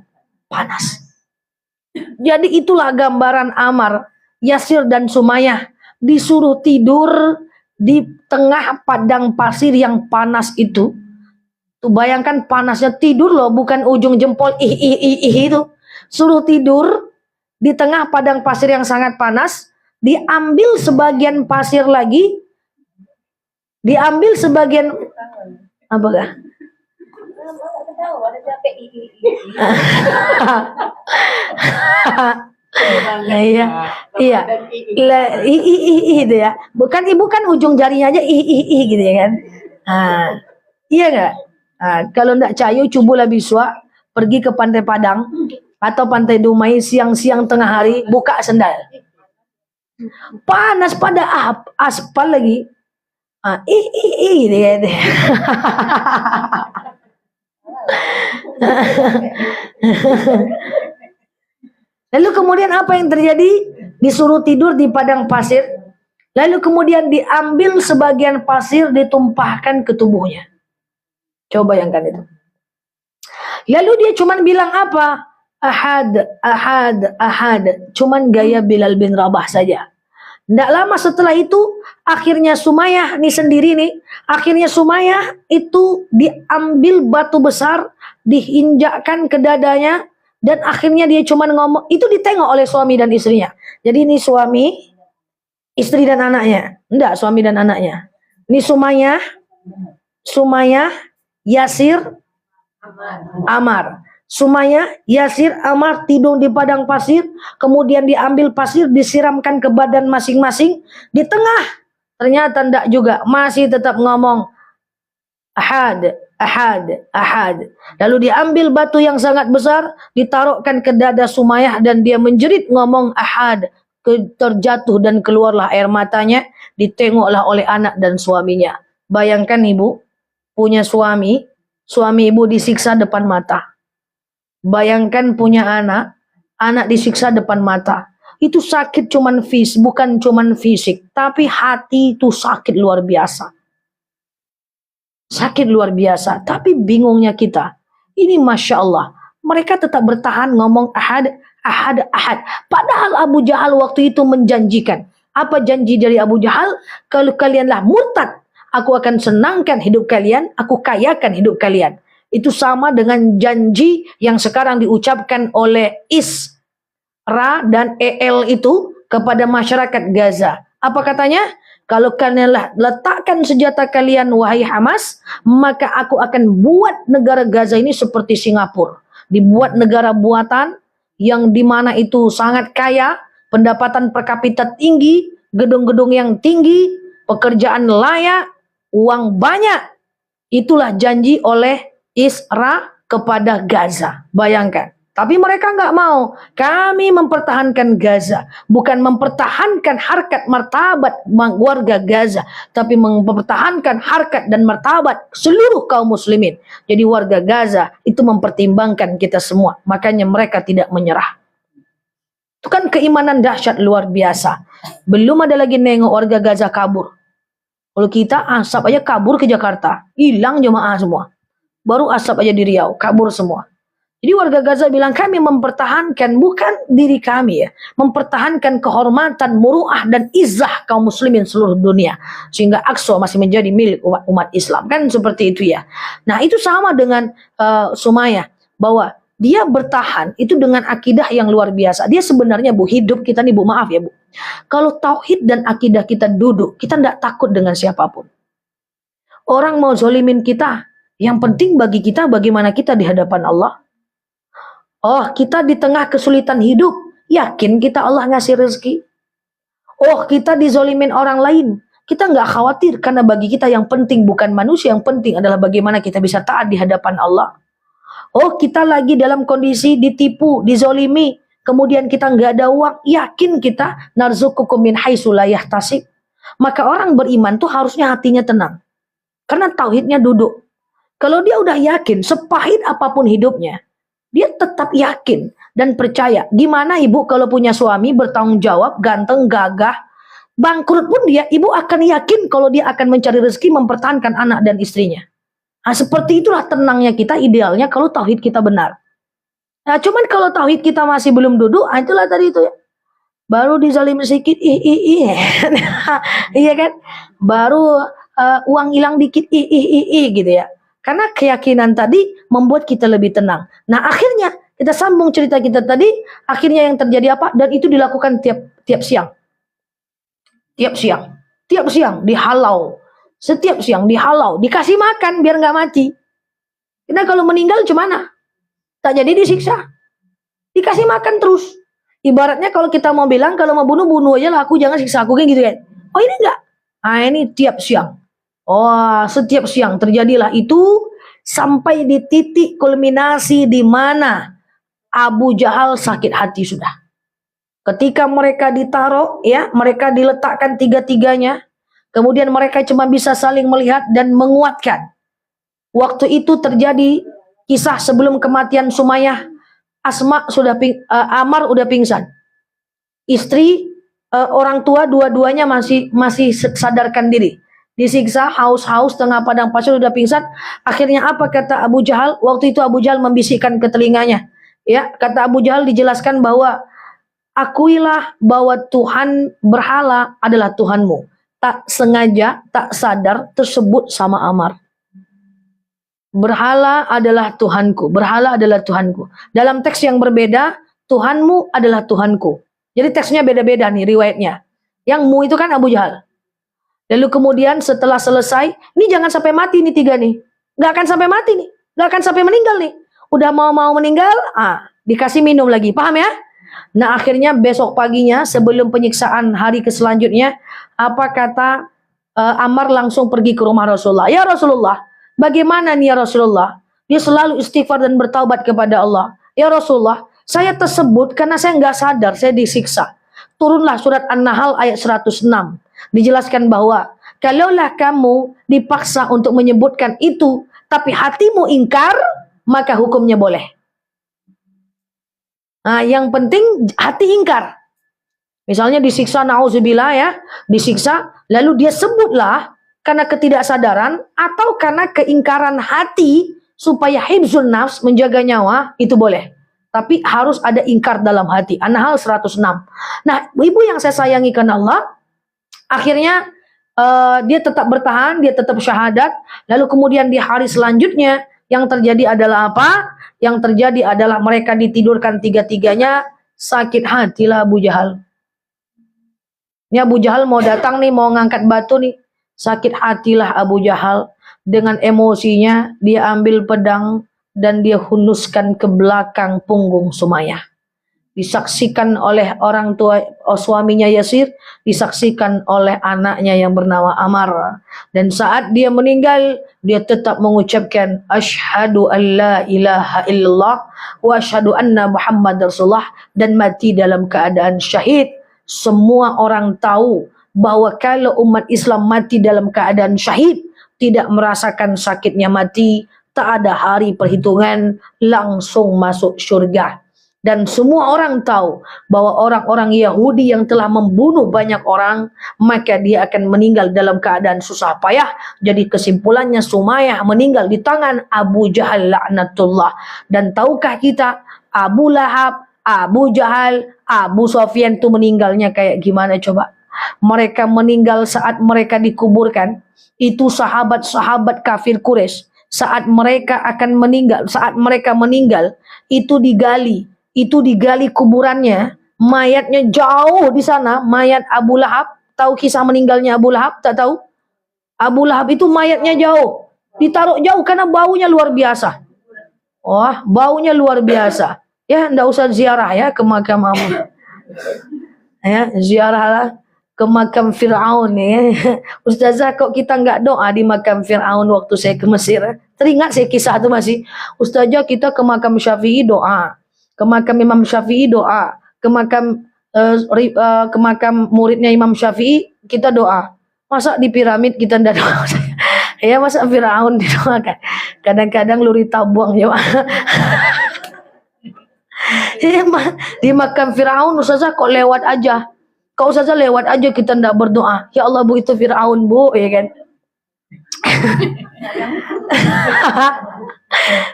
Panas. Jadi itulah gambaran Ammar, Yasir dan Sumayyah disuruh tidur di tengah padang pasir yang panas itu. Tuh bayangkan panasnya, tidur loh, bukan ujung jempol itu. Suruh tidur di tengah padang pasir yang sangat panas, diambil sebagian pasir lagi, diambil sebagian apakah? Iya, itu ya. Bukan ibu kan ujung jarinya aja gitu ya kan. Nah, iya nggak? Nah, kalau nggak cayu cubulah biswa, pergi ke Pantai Padang atau Pantai Dumai siang-siang tengah hari, buka sendal. Panas pada aspal lagi. Gitu ya. Lalu kemudian apa yang terjadi? Disuruh tidur di padang pasir. Lalu kemudian diambil sebagian pasir ditumpahkan ke tubuhnya. Coba bayangkan itu. Lalu dia cuman bilang apa? Ahad. Cuman gaya Bilal bin Rabah saja. Tidak lama setelah itu, akhirnya Sumayyah nih sendiri nih. Akhirnya Sumayyah itu diambil batu besar, diinjakkan ke dadanya. Dan akhirnya dia cuma ngomong, itu ditengok oleh suami dan istrinya. Jadi ini suami, istri dan anaknya. Enggak, suami dan anaknya. Ini Sumayyah, Yasir, Ammar. Sumayyah, Yasir, Ammar tidur di padang pasir. Kemudian diambil pasir, disiramkan ke badan masing-masing. Di tengah, ternyata enggak juga. Masih tetap ngomong, Ahad. Lalu diambil batu yang sangat besar, ditaruhkan ke dada Sumayyah dan dia menjerit ngomong Ahad. Terjatuh dan keluarlah air matanya, ditengoklah oleh anak dan suaminya. Bayangkan ibu, punya suami ibu disiksa depan mata. Bayangkan punya anak disiksa depan mata. Itu sakit bukan cuman fisik, tapi hati itu sakit luar biasa. Sakit luar biasa. Tapi bingungnya kita, ini Masya Allah, mereka tetap bertahan ngomong ahad. Padahal Abu Jahal waktu itu menjanjikan. Apa janji dari Abu Jahal? Kalau kalianlah murtad, aku akan senangkan hidup kalian, aku kayakan hidup kalian. Itu sama dengan janji yang sekarang diucapkan oleh Isra dan EL itu kepada masyarakat Gaza. Apa katanya? Kalau kalian letakkan senjata kalian wahai Hamas, maka aku akan buat negara Gaza ini seperti Singapura. Dibuat negara buatan, yang dimana itu sangat kaya, pendapatan per kapita tinggi, gedung-gedung yang tinggi, pekerjaan layak, uang banyak. Itulah janji oleh Israel kepada Gaza. Bayangkan. Tapi mereka nggak mau. Kami mempertahankan Gaza. Bukan mempertahankan harkat martabat warga Gaza. Tapi mempertahankan harkat dan martabat seluruh kaum muslimin. Jadi warga Gaza itu mempertimbangkan kita semua. Makanya mereka tidak menyerah. Itu kan keimanan dahsyat luar biasa. Belum ada lagi nengok warga Gaza kabur. Kalau kita asap aja kabur ke Jakarta. Hilang jemaah semua. Baru asap aja di Riau. Kabur semua. Jadi warga Gaza bilang kami mempertahankan bukan diri kami ya, mempertahankan kehormatan, muruah dan izzah kaum muslimin seluruh dunia sehingga Aqsa masih menjadi milik umat Islam kan seperti itu ya. Nah itu sama dengan Sumayyah bahwa dia bertahan itu dengan akidah yang luar biasa. Dia sebenarnya Bu hidup kita nih Bu, maaf ya Bu. Kalau tauhid dan akidah kita duduk, kita tidak takut dengan siapapun. Orang mau zolimin kita, yang penting bagi kita bagaimana kita di hadapan Allah. Oh, kita di tengah kesulitan hidup, yakin kita Allah ngasih rezeki. Oh, kita dizolimin orang lain, kita nggak khawatir karena bagi kita yang penting bukan manusia, yang penting adalah bagaimana kita bisa taat di hadapan Allah. Oh, kita lagi dalam kondisi ditipu, dizolimi, kemudian kita nggak ada uang, yakin kita narzuqukum min haitsu la yahtasib. Maka orang beriman tuh harusnya hatinya tenang, karena tauhidnya duduk. Kalau dia udah yakin, sepahit apapun hidupnya, dia tetap yakin dan percaya. Gimana ibu kalau punya suami bertanggung jawab, ganteng, gagah, bangkrut pun dia, ibu akan yakin kalau dia akan mencari rezeki, mempertahankan anak dan istrinya. Nah, seperti itulah tenangnya kita, idealnya kalau tauhid kita benar. Nah, cuman kalau tauhid kita masih belum duduk, itulah tadi itu ya. Baru dizalim sedikit, iya kan? Baru uang hilang dikit, gitu ya. Karena keyakinan tadi membuat kita lebih tenang. Nah akhirnya kita sambung cerita kita tadi. Akhirnya yang terjadi apa? Dan itu dilakukan tiap siang. Tiap siang dihalau. Setiap siang dihalau. Dikasih makan biar nggak mati. Karena kalau meninggal gimana? Tak jadi disiksa. Dikasih makan terus. Ibaratnya kalau kita mau bilang kalau mau bunuh aja lah aku, jangan siksa aku kayak gitu kan. Oh ini enggak. Nah ini tiap siang. Oh, setiap siang terjadilah itu sampai di titik kulminasi di mana Abu Jahal sakit hati sudah. Ketika mereka ditaruh, ya, mereka diletakkan tiga-tiganya, kemudian mereka cuma bisa saling melihat dan menguatkan. Waktu itu terjadi kisah sebelum kematian Sumayyah, Ammar udah pingsan. Istri, orang tua dua-duanya masih sadarkan diri. Disiksa, haus-haus, tengah padang pasir udah pingsan. Akhirnya apa kata Abu Jahal? Waktu itu Abu Jahal membisikkan ke telinganya. Ya, kata Abu Jahal dijelaskan bahwa akuilah bahwa Tuhan berhala adalah Tuhanmu. Tak sengaja, tak sadar tersebut sama Ammar. Berhala adalah Tuhanku. Berhala adalah Tuhanku. Dalam teks yang berbeda, Tuhanmu adalah Tuhanku. Jadi teksnya beda-beda nih riwayatnya. Yang mu itu kan Abu Jahal. Lalu kemudian setelah selesai, ini jangan sampai mati nih tiga nih. Gak akan sampai mati nih. Gak akan sampai meninggal nih. Udah mau meninggal, dikasih minum lagi. Paham ya? Nah akhirnya besok paginya sebelum penyiksaan hari selanjutnya, apa kata Ammar langsung pergi ke rumah Rasulullah. Ya Rasulullah, bagaimana nih ya Rasulullah? Dia selalu istighfar dan bertaubat kepada Allah. Ya Rasulullah, saya tersebut karena saya nggak sadar, saya disiksa. Turunlah surat An-Nahl ayat 106. Dijelaskan bahwa kalaulah kamu dipaksa untuk menyebutkan itu, tapi hatimu ingkar, maka hukumnya boleh. Nah, yang penting hati ingkar. Misalnya disiksa, na'udzubillah ya, disiksa, lalu dia sebutlah karena ketidaksadaran atau karena keingkaran hati supaya hibzun nafs, menjaga nyawa, itu boleh. Tapi harus ada ingkar dalam hati. An-Nahl 106. Nah, ibu yang saya sayangi karena Allah, akhirnya dia tetap bertahan, dia tetap syahadat. Lalu kemudian di hari selanjutnya yang terjadi adalah apa? Yang terjadi adalah mereka ditidurkan tiga-tiganya, sakit hatilah Abu Jahal. Ini Abu Jahal mau datang nih, mau ngangkat batu nih. Sakit hatilah Abu Jahal. Dengan emosinya dia ambil pedang dan dia hunuskan ke belakang punggung Sumayyah. disaksikan oleh orang tua suaminya Yasir, disaksikan oleh anaknya yang bernama Ammar. Dan saat dia meninggal, dia tetap mengucapkan asyhadu an la ilaha illallah wa asyhadu anna Muhammad Rasulullah, dan mati dalam keadaan syahid. Semua orang tahu bahwa kalau umat Islam mati dalam keadaan syahid, tidak merasakan sakitnya mati, tak ada hari perhitungan, langsung masuk syurga. Dan semua orang tahu bahwa orang-orang Yahudi yang telah membunuh banyak orang, maka dia akan meninggal dalam keadaan susah payah. Jadi kesimpulannya Sumayyah meninggal di tangan Abu Jahal laknatullah. Dan tahukah kita Abu Lahab, Abu Jahal, Abu Sufyan itu meninggalnya kayak gimana coba? Mereka meninggal saat mereka dikuburkan. Itu sahabat-sahabat kafir Quraisy. Saat mereka akan meninggal, saat mereka meninggal, itu digali kuburannya, mayatnya jauh di sana, mayat Abu Lahab. Tahu kisah meninggalnya Abu Lahab? Tak tahu? Abu Lahab itu mayatnya jauh, ditaruh jauh karena baunya luar biasa. Wah, baunya luar biasa. Ya, ndak usah ziarah ya ke makam Abu. Ya, ziarahlah ke makam Fir'aun ya. Ustazah, kok kita nggak doa di makam Fir'aun waktu saya ke Mesir? Teringat saya kisah itu masih. Ustazah, kita ke makam Syafi'i doa, ke makam Imam Syafi'i doa, ke makam muridnya Imam Syafi'i kita doa. Masa di piramid kita ndak doa? Ya, masa Fir'aun didoakan? Kadang-kadang lurita buang ya. Di makam Fir'aun Ustazah kok lewat aja. Kau saja lewat aja kita ndak berdoa. Ya Allah Bu, itu Fir'aun Bu, ya kan?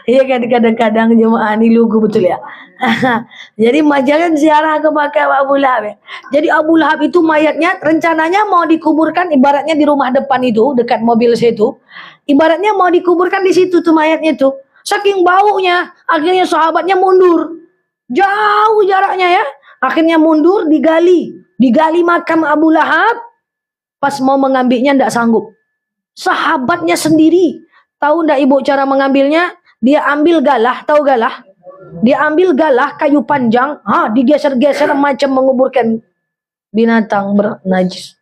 Iya kan, kadang-kadang jemaah ini lugu betul ya. Jadi jangan ziarah ke makam Abu Lahab ya. Jadi Abu Lahab itu mayatnya rencananya mau dikuburkan ibaratnya di rumah depan itu, dekat mobil saya itu. Ibaratnya mau dikuburkan di situ tuh mayatnya tuh. Saking baunya, akhirnya sahabatnya mundur. Jauh jaraknya ya. Akhirnya mundur, digali makam Abu Lahab. Pas mau mengambilnya ndak sanggup. Sahabatnya sendiri. Tahu ndak ibu cara mengambilnya? Dia ambil galah, tahu galah? Dia ambil galah kayu panjang, digeser-geser macam menguburkan binatang bernajis.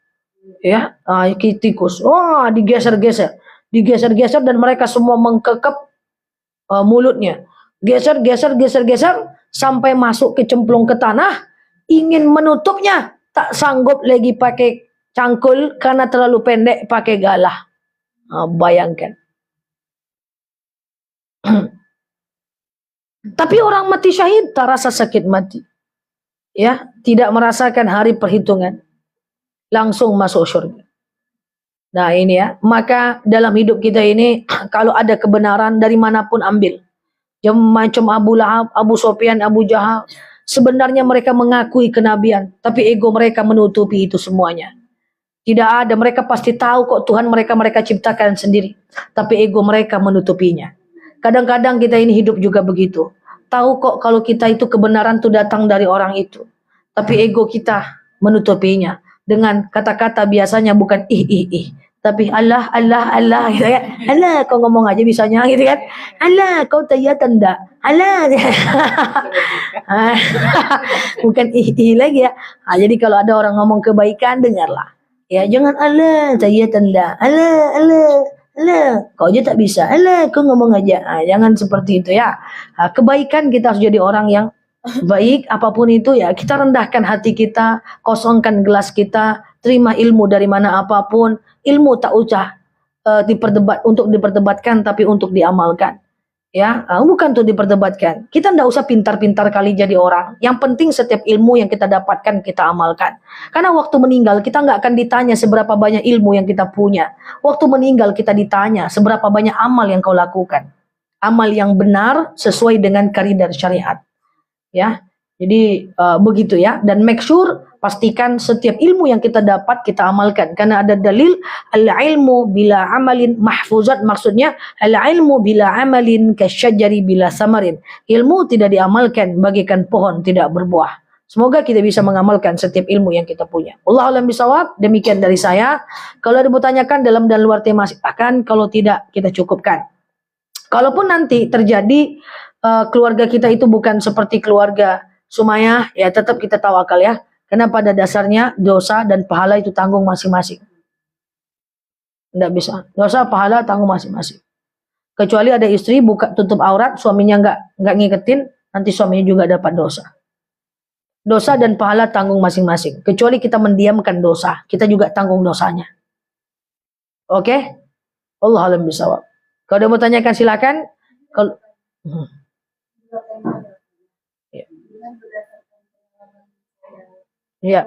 Ya, tikus. Digeser-geser. Digeser-geser dan mereka semua mengkekep mulutnya. Geser-geser sampai masuk kecemplung ke tanah. Ingin menutupnya, tak sanggup lagi pakai cangkul karena terlalu pendek pakai galah. Bayangkan. Tapi orang mati syahid tak rasa sakit mati. Ya, tidak merasakan hari perhitungan. Langsung masuk surga. Nah ini ya, maka dalam hidup kita ini kalau ada kebenaran dari manapun ambil. Macam Abu Lahab, Abu Sufyan, Abu Jahal. Sebenarnya mereka mengakui kenabian, tapi ego mereka menutupi itu semuanya. Tidak ada, mereka pasti tahu kok Tuhan mereka ciptakan sendiri, tapi ego mereka menutupinya. Kadang-kadang kita ini hidup juga begitu. Tahu kok kalau kita itu kebenaran itu datang dari orang itu, tapi ego kita menutupinya dengan kata-kata biasanya bukan ih, tapi Allah gitu kan. Allah, kau ngomong aja bisanya gitu kan. Allah, kau tayatan enggak? Allah. Bukan ih lagi ya. Jadi kalau ada orang ngomong kebaikan, dengarlah. Ya, jangan Allah, tayatan enggak. Allah, kau aja tak bisa. Allah, kau ngomong aja. Jangan seperti itu ya. Kebaikan kita harus jadi orang yang baik, apapun itu ya, kita rendahkan hati kita, kosongkan gelas kita, terima ilmu dari mana apapun. Ilmu tak usah untuk diperdebatkan, tapi untuk diamalkan. Ya, bukan untuk diperdebatkan. Kita tidak usah pintar-pintar kali jadi orang. Yang penting setiap ilmu yang kita dapatkan kita amalkan. Karena waktu meninggal kita nggak akan ditanya seberapa banyak ilmu yang kita punya. Waktu meninggal kita ditanya seberapa banyak amal yang kau lakukan. Amal yang benar sesuai dengan kaidah syariat. Ya, jadi begitu ya. Dan make sure pastikan setiap ilmu yang kita dapat kita amalkan, karena ada dalil al-ilmu bila amalin mahfuzat, maksudnya al-ilmu bila amalin kasyajari bila samarin. Ilmu tidak diamalkan bagaikan pohon tidak berbuah. Semoga kita bisa mengamalkan setiap ilmu yang kita punya. Wallahu a'lam bishawab. Demikian dari saya. Kalau ada bertanyakan dalam dan luar tema silakan, kalau tidak kita cukupkan. Kalaupun nanti terjadi keluarga kita itu bukan seperti keluarga Sumayah, ya tetap kita tawakal ya. Karena pada dasarnya dosa dan pahala itu tanggung masing-masing. Tidak bisa. Dosa, pahala tanggung masing-masing. Kecuali ada istri buka tutup aurat, suaminya nggak ngiketin, nanti suaminya juga dapat dosa. Dosa dan pahala tanggung masing-masing. Kecuali kita mendiamkan dosa, kita juga tanggung dosanya. Oke? Allah alam bisawab. Kalau ada mau tanyakan silakan. Kalau ya.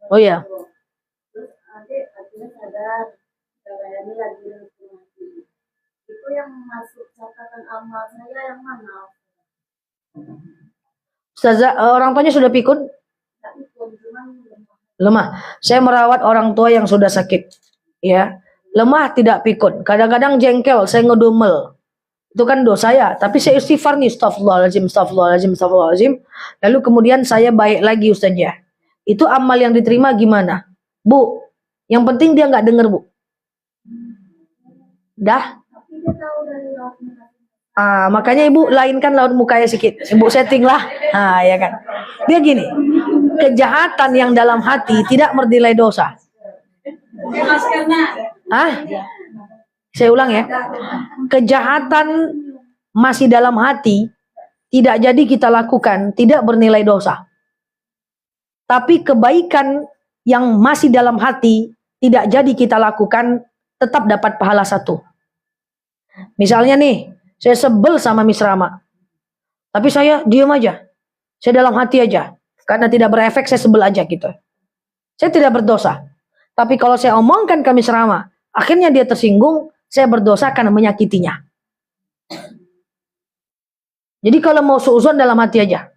Oh ya. Itu yang masuk catatan amal saya yang mana? Ustazah, orang tuanya sudah pikun? Lemah. Saya merawat orang tua yang sudah sakit. Ya, lemah tidak pikun. Kadang-kadang jengkel, saya ngedumel. Itu kan dosa ya. Tapi saya istighfar nih, astagfirullahaladzim, astagfirullahaladzim, astagfirullahaladzim. Lalu kemudian saya baik lagi Ustazah. Itu amal yang diterima gimana? Bu, yang penting dia nggak dengar bu. Dah. Makanya ibu lainkan laut mukanya sedikit. Ibu setting lah. Ya kan. Dia gini. Kejahatan yang dalam hati tidak bernilai dosa. Saya ulang ya. Kejahatan masih dalam hati tidak jadi kita lakukan, tidak bernilai dosa. Tapi kebaikan yang masih dalam hati tidak jadi kita lakukan, tetap dapat pahala 1. Misalnya nih, saya sebel sama Miss Rama. Tapi saya diam aja. Saya dalam hati aja. Karena tidak berefek, saya sebel aja gitu. Saya tidak berdosa. Tapi kalau saya omongkan ke Miss Rama, akhirnya dia tersinggung, saya berdosa karena menyakitinya. Jadi kalau mau suuzon dalam hati aja.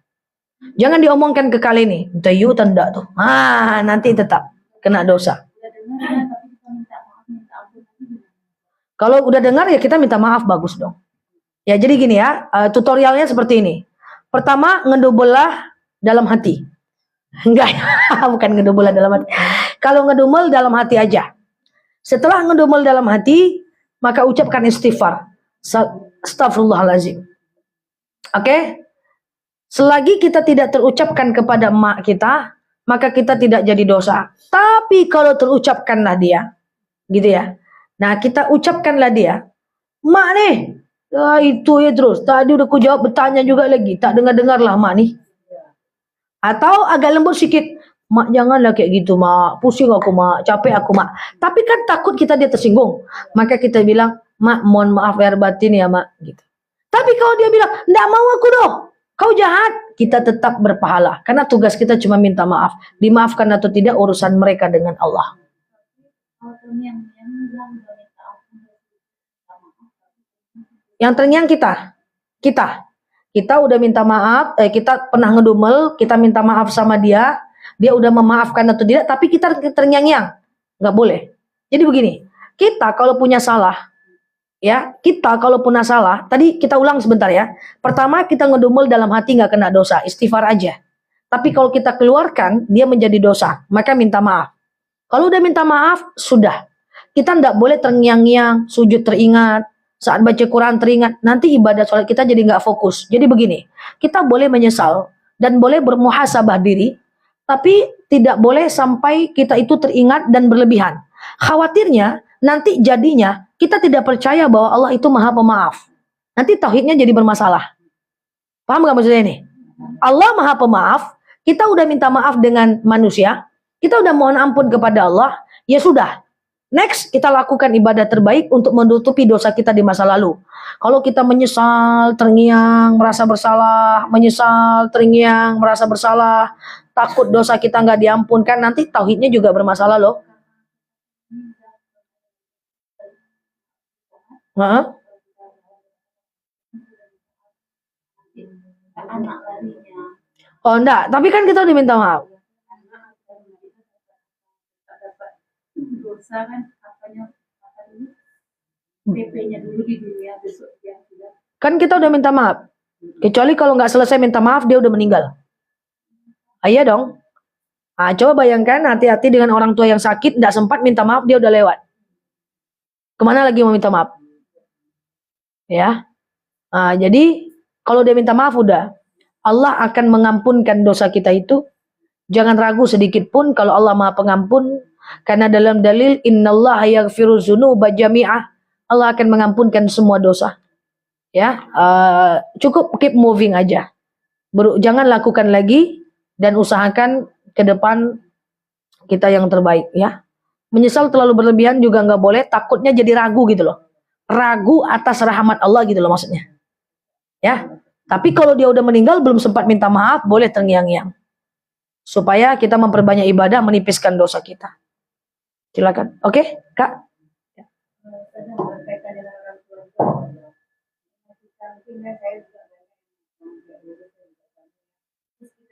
Jangan diomongkan ke kali ini. Tayu tanda tuh. Nanti tetap kena dosa. Kalau udah dengar ya kita minta maaf, bagus dong. Ya jadi gini ya, tutorialnya seperti ini. Pertama, ngedubelah dalam hati. Enggak, bukan ngedubelah dalam hati. Kalau ngedumel dalam hati aja. Setelah ngedumel dalam hati, maka ucapkan istighfar. Astagfirullahaladzim. Oke? Selagi kita tidak terucapkan kepada emak kita, maka kita tidak jadi dosa. Tapi kalau terucapkanlah dia, gitu ya. Nah, kita ucapkanlah dia, "Mak nih, itu ya terus. Tadi udah ku jawab, bertanya juga lagi. Tak dengar-dengar lah mak nih." Atau agak lembut sedikit, "Mak janganlah kayak gitu mak. Pusing aku mak, capek aku mak." Tapi kan takut kita dia tersinggung. Maka kita bilang, "Mak, mohon maaf lahir batin ya mak." Gitu. Tapi kalau dia bilang, "Nggak mau aku doh, kau jahat," kita tetap berpahala. Karena tugas kita cuma minta maaf. Dimaafkan atau tidak urusan mereka dengan Allah. Yang terngiang kita udah minta maaf, kita pernah ngedumel, kita minta maaf sama dia udah memaafkan atau tidak, tapi kita terngiang-ngiang, nggak boleh. Jadi begini, kita kalau punya salah, tadi kita ulang sebentar ya. Pertama kita ngedumel dalam hati nggak kena dosa, istighfar aja. Tapi kalau kita keluarkan, dia menjadi dosa, maka minta maaf. Kalau udah minta maaf, sudah. Kita nggak boleh terngiang-ngiang, sujud teringat, saat baca Quran teringat, nanti ibadah sholat kita jadi nggak fokus. Jadi begini, kita boleh menyesal dan boleh bermuhasabah diri, tapi tidak boleh sampai kita itu teringat dan berlebihan. Khawatirnya nanti jadinya kita tidak percaya bahwa Allah itu maha pemaaf. Nanti tauhidnya jadi bermasalah. Paham nggak maksudnya ini? Allah maha pemaaf, kita udah minta maaf dengan manusia, kita udah mohon ampun kepada Allah, ya sudah. Next, kita lakukan ibadah terbaik untuk menutupi dosa kita di masa lalu. Kalau kita menyesal, terngiang, merasa bersalah, menyesal, terngiang, merasa bersalah, takut dosa kita nggak diampunkan, nanti tauhidnya juga bermasalah loh. Oh enggak, tapi kan kita udah minta maaf. Kan kita udah minta maaf. Kecuali kalau nggak selesai minta maaf, dia udah meninggal. Iya dong. Coba bayangkan hati-hati dengan orang tua yang sakit, nggak sempat minta maaf, dia udah lewat. Kemana lagi mau minta maaf? Ya. Nah, jadi kalau dia minta maaf udah, Allah akan mengampunkan dosa kita itu. Jangan ragu sedikit pun kalau Allah Maha Pengampun, karena dalam dalil innallaha yaghfiru dzunuba jami'ah. Allah akan mengampunkan semua dosa. Ya, cukup keep moving aja. Jangan lakukan lagi dan usahakan ke depan kita yang terbaik ya. Menyesal terlalu berlebihan juga nggak boleh, takutnya jadi ragu gitu loh. Ragu atas rahmat Allah gitu loh maksudnya. Ya. Tapi kalau dia udah meninggal belum sempat minta maaf, boleh terngiang-ngiang. Supaya kita memperbanyak ibadah, menipiskan dosa kita. Silakan. Oke, Kak?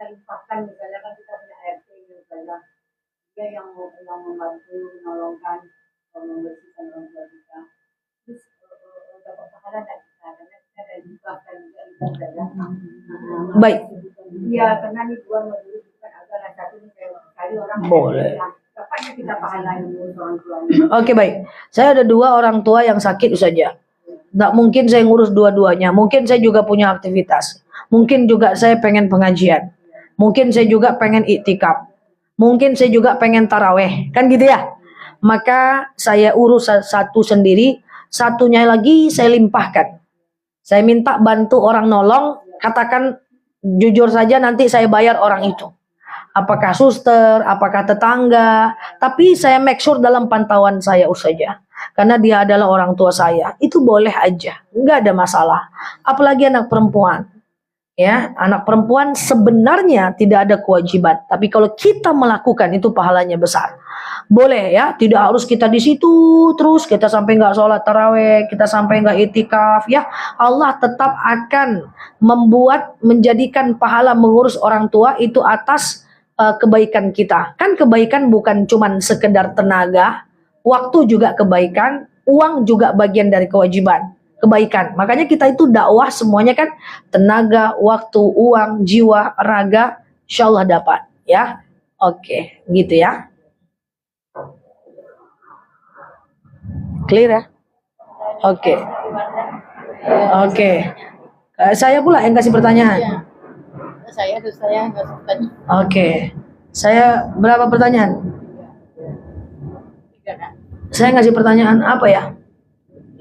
Kita limpahkan misalnya kan kita punya RT misalnya dia yang membantu menolongkan membersihkan orang tua kita terus dapat pahala tak kita karena kita ada limpahkan juga ibadah. Baik. Iya karena ini dua menurut bukan agama satu ini sekali orang boleh. Kapanya kita pahala yang orang tua. Oke baik. Saya ada 2 orang tua yang sakit saja. Nggak mungkin saya ngurus dua-duanya. Mungkin saya juga punya aktivitas. Mungkin juga saya pengen pengajian. Mungkin saya juga pengen iktikaf. Mungkin saya juga pengen taraweh. Kan gitu ya? Maka saya urus satu sendiri. Satunya lagi saya limpahkan. Saya minta bantu orang nolong. Katakan jujur saja nanti saya bayar orang itu. Apakah suster, apakah tetangga. Tapi saya make sure dalam pantauan saya saja. Karena dia adalah orang tua saya. Itu boleh aja. Nggak ada masalah. Apalagi anak perempuan. Ya, anak perempuan sebenarnya tidak ada kewajiban, tapi kalau kita melakukan itu pahalanya besar. Boleh ya, tidak harus kita di situ terus kita sampai nggak sholat taraweh, kita sampai nggak itikaf ya. Allah tetap akan menjadikan pahala mengurus orang tua itu atas kebaikan kita. Kan kebaikan bukan cuman sekedar tenaga, waktu juga kebaikan, uang juga bagian dari kewajiban. Kebaikan. Makanya kita itu dakwah semuanya kan tenaga, waktu, uang, jiwa, raga, insya Allah dapat ya. Oke, gitu ya. Clear ya? Oke. Oke. Saya pula yang kasih pertanyaan. Saya nggak bertanya. Oke. Saya berapa pertanyaan? 3 kan? Saya ngasih pertanyaan apa ya?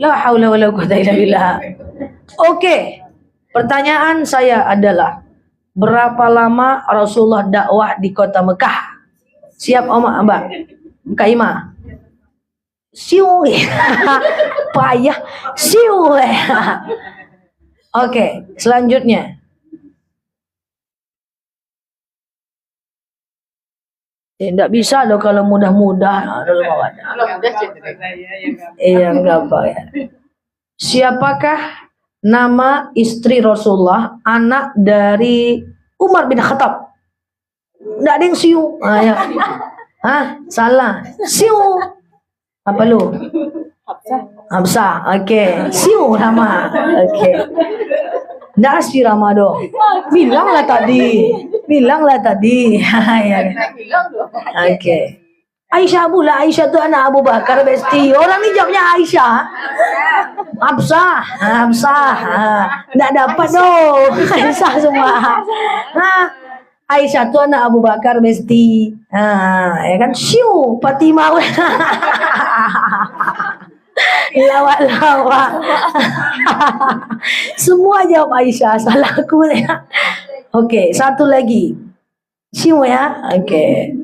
La haula wala quwata illa billah. Oke. Pertanyaan saya adalah berapa lama Rasulullah dakwah di kota Mekah? Siap Mbak? Kak Ima? Siu. Payah. Siu. Oke, selanjutnya. Tidak bisa loh kalau mudah-mudah. Iya, enggak apa ya. Siapakah nama istri Rasulullah, anak dari Umar bin Khattab? Enggak ada yang siu. Ya. Hah? Salah. Siu. Apa lu? Hafsah. Oke. Siu nama. Oke. Enggak asli Ramadan. Bilanglah tadi. Ya. Oke. Aisyah pula. Aisyah tu anak Abu Bakar besti. Orang ni jawabnya Aisyah. Hafsah. Enggak dapat dong. Aisyah semua. Aisyah tu anak Abu Bakar besti. Ya kan? Siu. Fatimah. Lawak. Semua jawab Aisyah. Salah aku ya. Oke, satu lagi. Siu ya. Oke.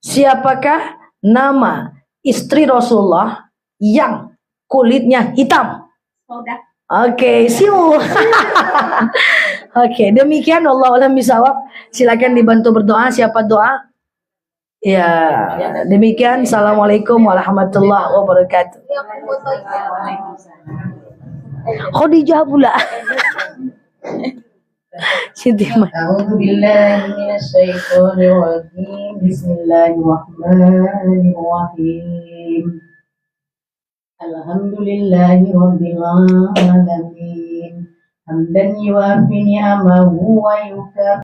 Siapakah nama istri Rasulullah yang kulitnya hitam? Oke, siu. Oke, demikian Allah alam bisawab. Silakan dibantu berdoa. Siapa doa? Ya, demikian. Assalamualaikum warahmatullahi wabarakatuh. Khadijah pula. Siti A'udzu billahi minasyaitonir rajim. Bismillahirrahmanirrahim. Alhamdulillahi rabbil alamin. Hamdan yuwafi ni'amahu wa yukafi